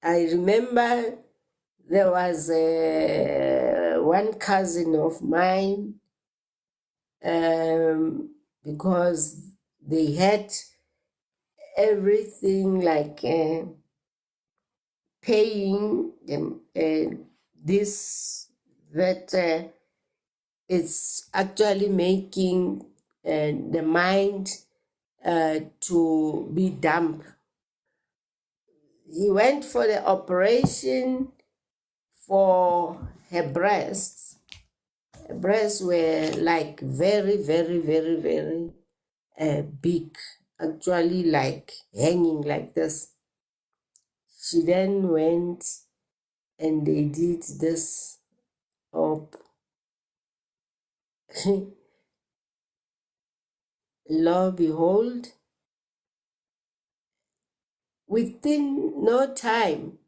S2: I remember there was one cousin of mine, because they had everything like paying them that it's actually making the mind to be dumb. He went for the operation for her breasts. Her breasts were like very, very, very, very big, actually like hanging like this. She then went and they did this lo behold, within no time,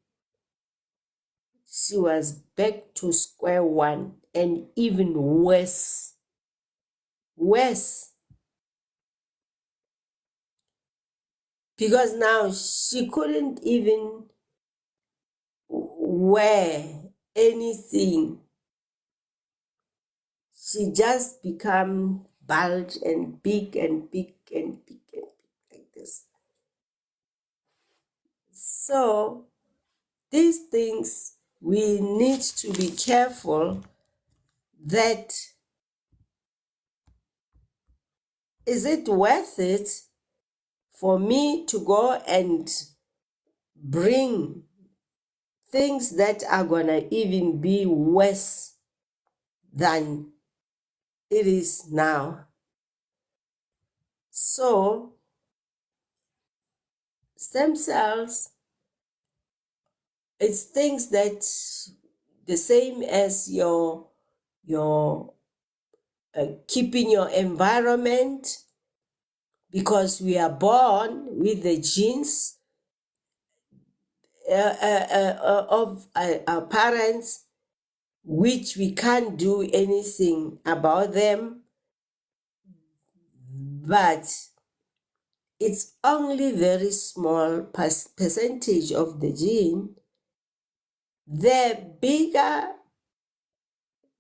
S2: she was back to square one, and even worse. Worse. Because now she couldn't even wear anything. She just become bulge and big and big and big and big like this. So these things, we need to be careful that, is it worth it for me to go and bring things that are gonna even be worse than it is now? So stem cells, it's things that the same as your keeping your environment, because we are born with the genes of our parents, which we can't do anything about them, but it's only very small percentage of the gene. The bigger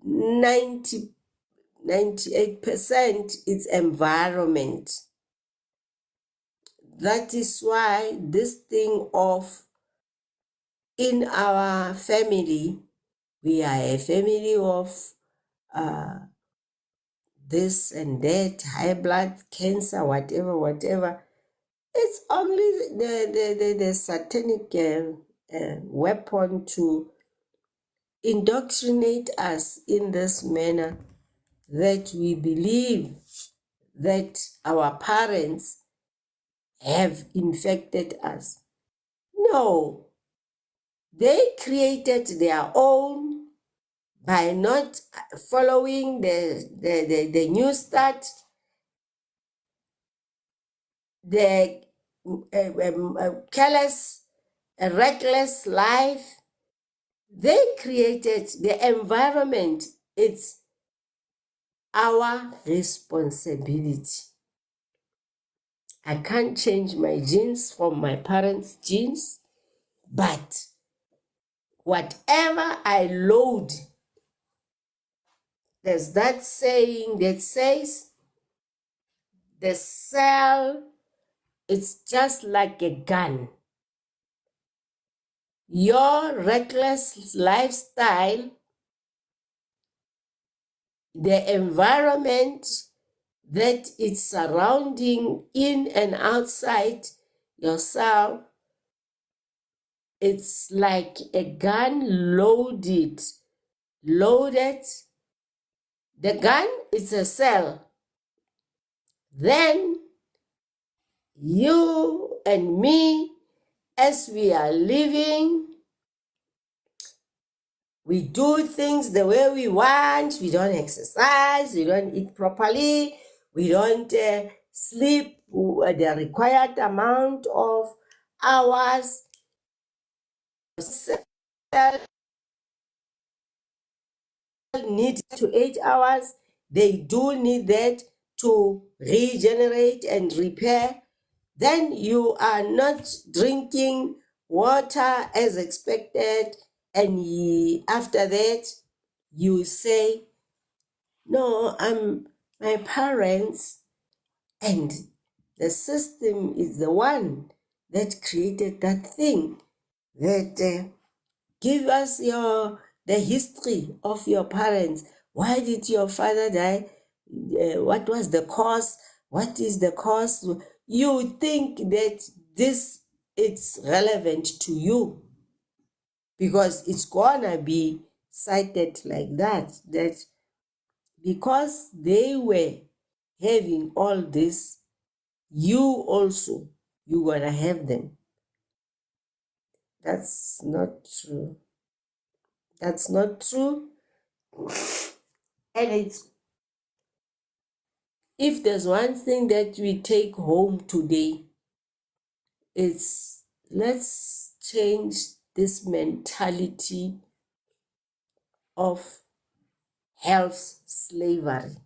S2: 98% is environment. That is why this thing of, in our family, we are a family of this and that, high blood, cancer, whatever. It's only the satanic weapon to indoctrinate us in this manner, that we believe that our parents have infected us. No, they created their own by not following the new start, the careless, reckless life. They created the environment. It's our responsibility. I can't change my genes from my parents' genes, but whatever I load, there's that saying that says the cell is just like a gun. Your reckless lifestyle, the environment that is surrounding in and outside yourself, it's like a gun loaded. The gun is a cell. Then you and me, as we are living, we do things the way we want. We don't exercise, we don't eat properly, we don't sleep the required amount of hours. Need to 8 hours, they do need that to regenerate and repair. Then you are not drinking water as expected, and after that you say, no, I'm my parents, and the system is the one that created that thing, that give us the history of your parents. Why did your father die? What was the cause? What is the cause? You think that this it's relevant to you because it's gonna be cited like that, that because they were having all this, you also, you're gonna have them. That's not true. That's not true. And it's if there's one thing that we take home today, it's let's change this mentality of health slavery.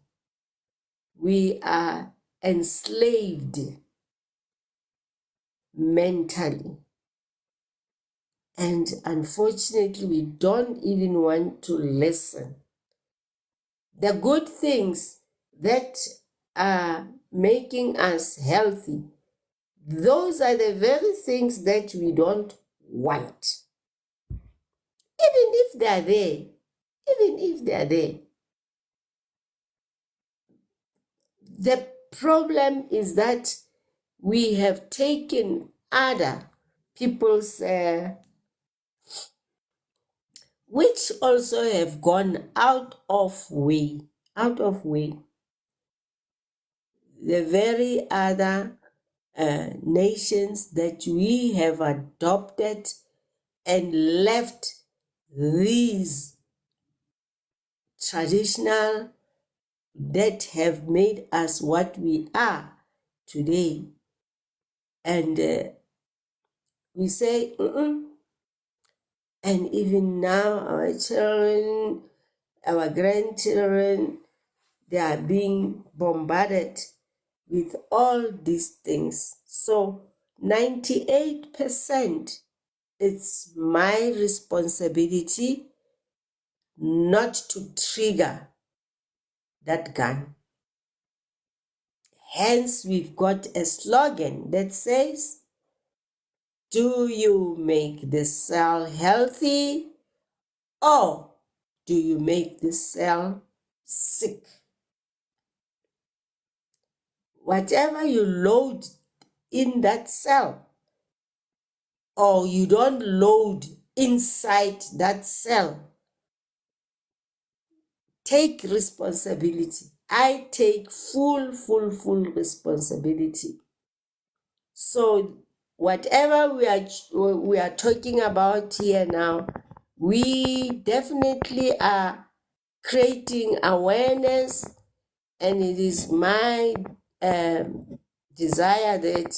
S2: We are enslaved mentally. And unfortunately, we don't even want to listen. The good things that are making us healthy, those are the very things that we don't want. Even if they are there, even if they are there. The problem is that we have taken other people's, which also have gone out of way. The very other nations that we have adopted and left these traditional that have made us what we are today. And we say, and even now our children, our grandchildren, they are being bombarded with all these things. So 98%, it's my responsibility not to trigger that gun. Hence, we've got a slogan that says, do you make the cell healthy or do you make the cell sick? Whatever you load in that cell or you don't load inside that cell, take responsibility. I take full responsibility. So whatever we are talking about here now, we definitely are creating awareness, and it is my desire that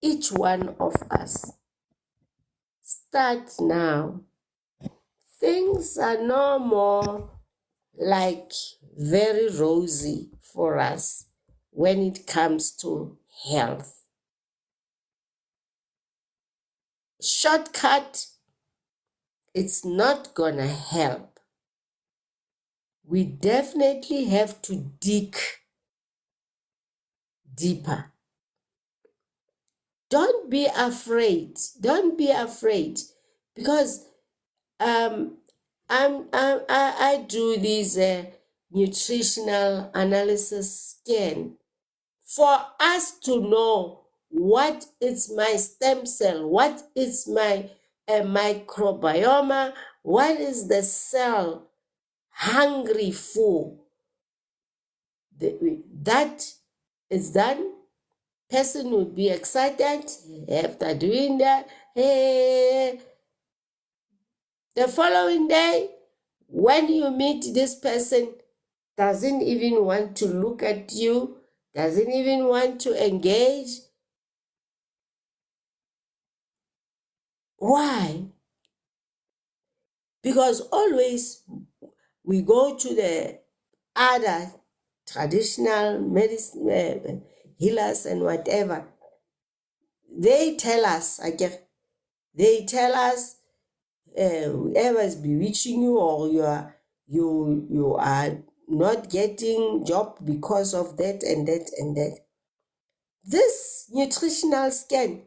S2: each one of us start now. Things are no more like very rosy for us when it comes to health. Shortcut, it's not gonna help. We definitely have to dig deeper. Don't be afraid. Don't be afraid, because I do this nutritional analysis scan for us to know what is my stem cell, what is my microbiome, what is the cell hungry for. That is done. Person would be excited after doing that. Hey, the following day, when you meet this person, doesn't even want to look at you, doesn't even want to engage. Why? Because always we go to the other traditional medicine healers and whatever. They tell us, whoever is bewitching you, or you are not getting job because of that and that and that. This nutritional scan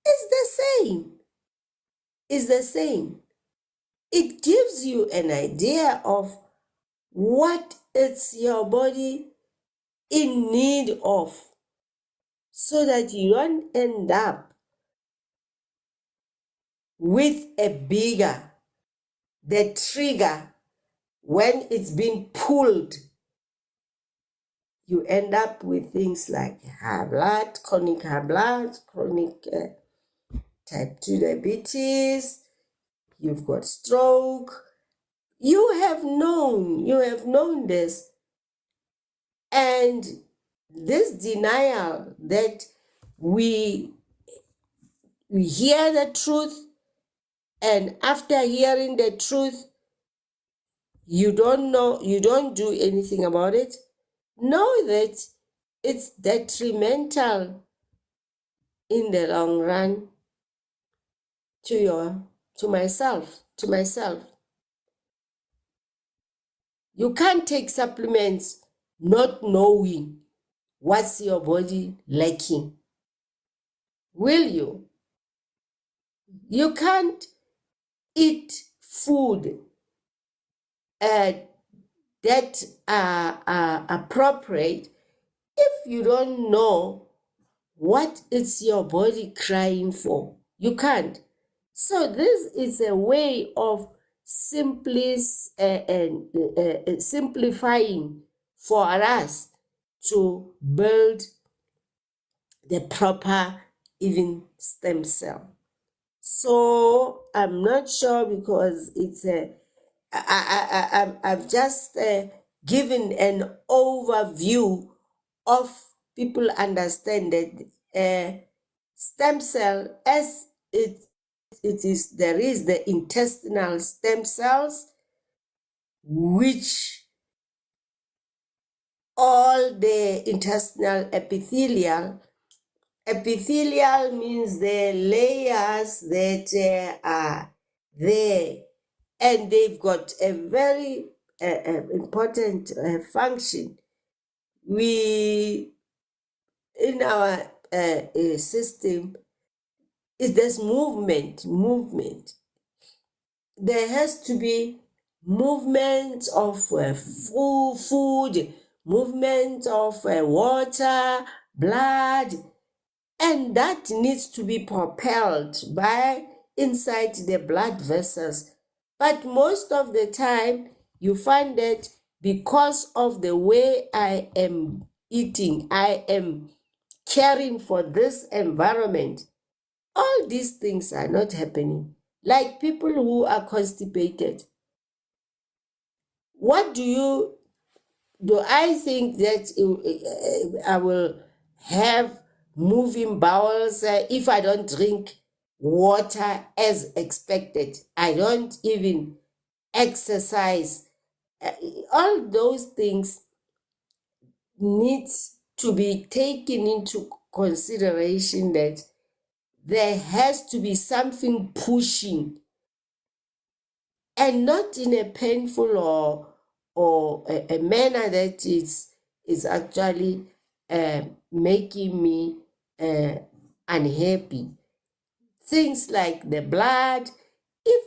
S2: is the same. It gives you an idea of what is your body in need of, so that you don't end up with a bigger, the trigger, when it's been pulled, you end up with things like high blood, chronic type 2 diabetes, you've got stroke. You have known this, and this denial that we hear the truth, and after hearing the truth, you don't do anything about it, know that it's detrimental in the long run to myself. You can't take supplements not knowing what's your body lacking. Will you? You can't eat food that are appropriate if you don't know what is your body crying for. You can't. So this is a way of simplifying for us to build the proper even stem cell. So I'm not sure, because it's I've just given an overview of people understand that stem cell, as it is, there is the intestinal stem cells, which all the intestinal epithelial means the layers that are there, and they've got a very important function. We, in our system, is this movement. There has to be movement of food, movement of water, blood, and that needs to be propelled by inside the blood vessels. But most of the time, you find that because of the way I am eating, I am caring for this environment, all these things are not happening. Like people who are constipated. What do I think that I will have moving bowels if I don't drink water as expected? I don't even exercise. All those things need to be taken into consideration, that there has to be something pushing, and not in a painful or a manner that is actually making me unhappy. Things like the blood. If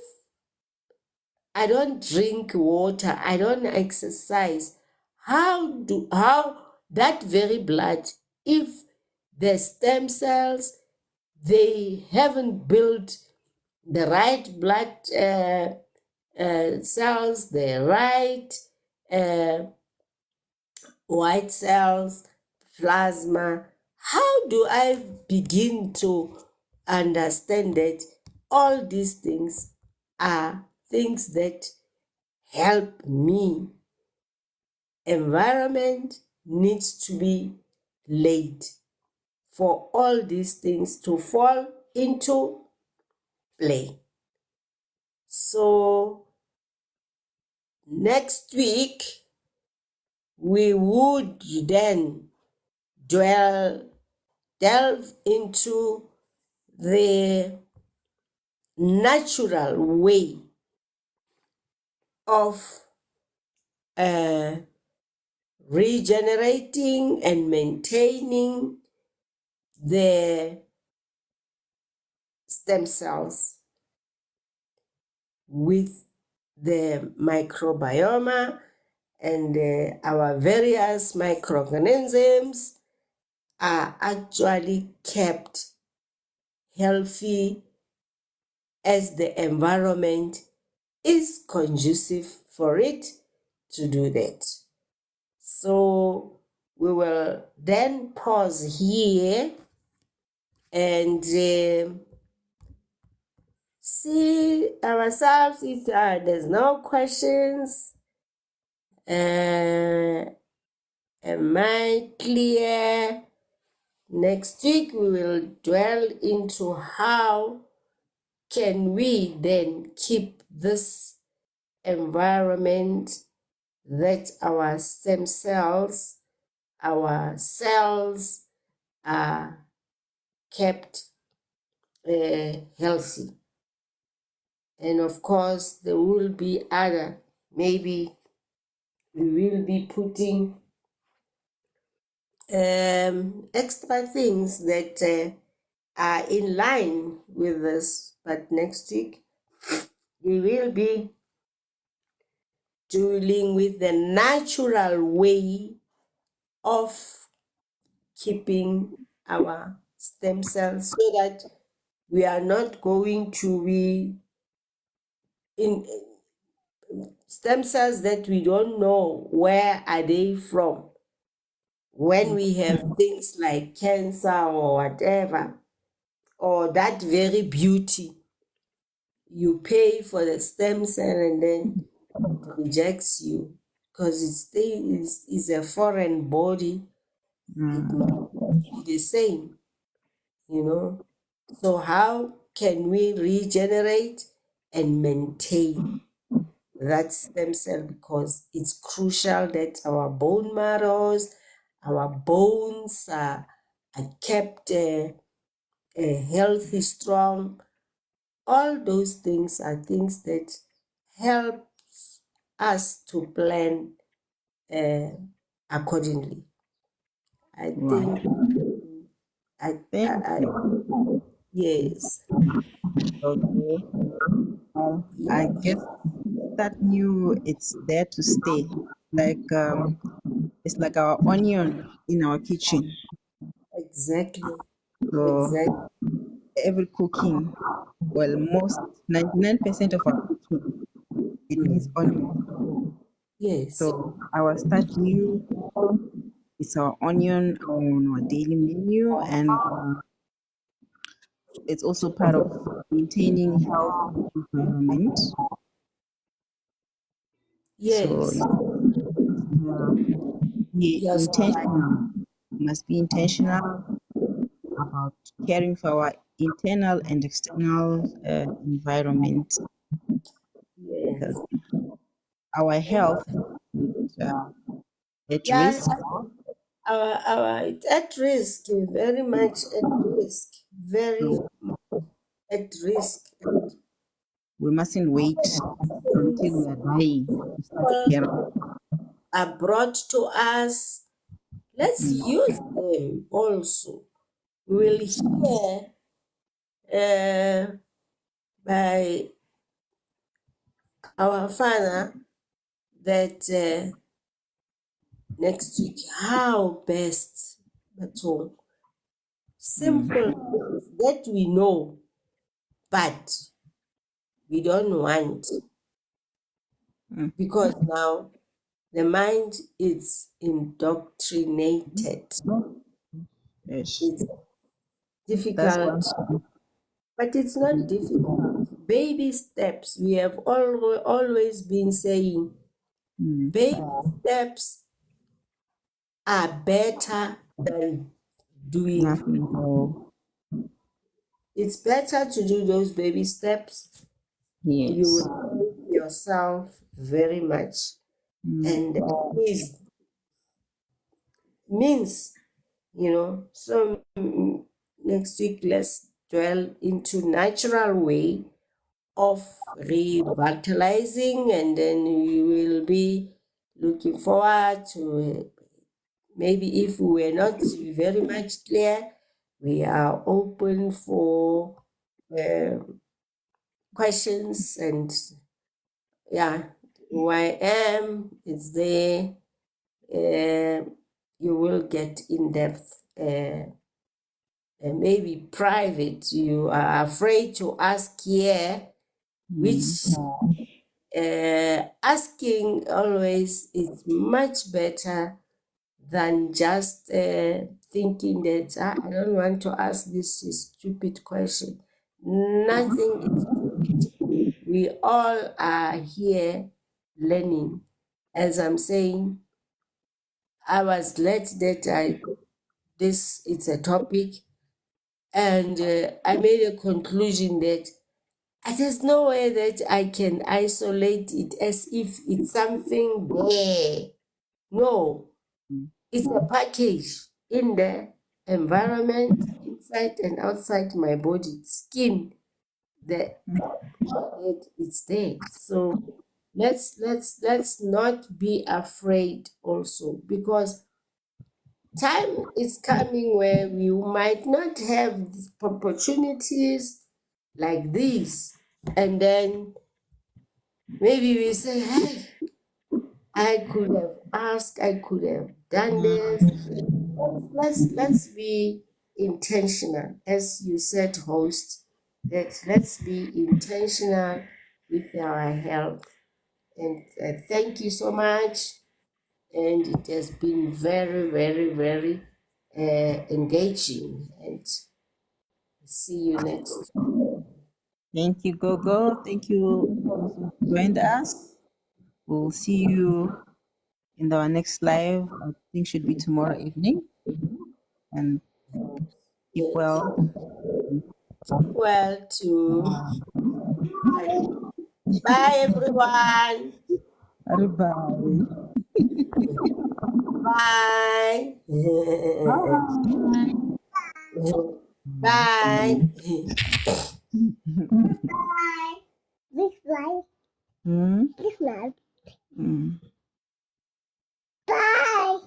S2: I don't drink water, I don't exercise, how that very blood, if the stem cells, they haven't built the right blood cells, the right white cells, plasma, how do I begin to understand that all these things are things that help me? Environment needs to be laid for all these things to fall into play. So next week, we would then delve into the natural way of regenerating and maintaining the stem cells with the microbiome, and our various microorganisms are actually kept healthy as the environment is conducive for it to do that. So we will then pause here and see ourselves if there's no questions, Am I clear? Next week we will dwell into how can we then keep this environment that our stem cells, our cells are kept healthy. And of course, there will be other, maybe we will be putting extra things that are in line with this. But next week, we will be dealing with the natural way of keeping our stem cells so that we are not going to be in stem cells that we don't know where are they from when we have things like cancer or whatever, or that very beauty. You pay for the stem cell and then it rejects you because it's a foreign body. It might be the same, you know. So how can we regenerate and maintain that stem cell? Because it's crucial that our bone marrows, our bones are kept healthy, strong. All those things are things that help us to plan accordingly. I
S1: Wow.
S2: think,
S1: Thank you.
S2: yes,
S1: Okay. I guess that new it's there to stay. Like it's like our onion in our kitchen.
S2: exactly,
S1: So
S2: exactly,
S1: every cooking, well, most 99% of our cooking, it needs onion.
S2: yes,
S1: So our start new is our onion on our daily menu, and it's also part of maintaining health environment. So
S2: yes,
S1: be
S2: yes,
S1: intentional. Must be intentional about caring for our internal and external environment, because
S2: yes.
S1: our health is at
S2: Yeah,
S1: risk.
S2: our it's at risk, very much at risk, very
S1: So
S2: at risk.
S1: we mustn't wait until we are dying to start caring.
S2: Are brought to us. Let's use them also. We will hear by our Father that next week how best, that's all. Simple things that we know, but we don't want
S1: Mm.
S2: because now the mind is indoctrinated.
S1: Yes,
S2: It's
S1: that's
S2: difficult,
S1: one.
S2: but it's not difficult. Baby steps, we have always been saying,
S1: Mm.
S2: baby steps are better than doing.
S1: Nothing at all.
S2: It's better to do those baby steps. You
S1: Yes.
S2: will help yourself very much.
S1: Mm.
S2: And is means, so next week let's dwell into natural way of revitalizing, and then we will be looking forward to maybe if we were not very much clear, we are open for questions. And yeah, who I am is there. You will get in depth, maybe private. You are afraid to ask here,
S1: Mm.
S2: which asking always is much better than just thinking that I don't want to ask this stupid question. Nothing is stupid. We all are here learning. As I'm saying, I was led that it's a topic, and I made a conclusion that there's no way that I can isolate it as if it's something there. No, it's a package in the environment, inside and outside my body, skin, the that it's there. So let's not be afraid also, because time is coming where we might not have these opportunities like this, and then maybe we say, hey, I could have asked, I could have done this. Let's be intentional, as you said, host. That let's be intentional with our health. And thank you so much. And it has been very, very, very engaging. And see you next.
S1: Thank you, Gogo. Thank you also who joined us. We'll see you in our next live. I think should be tomorrow evening. And keep
S2: Yes.
S1: well.
S2: Well, too. Bye, everyone.
S1: Bye.
S2: Bye. Bye.
S3: This life.
S1: Hmm?
S3: This life.
S1: Hmm.
S3: Bye.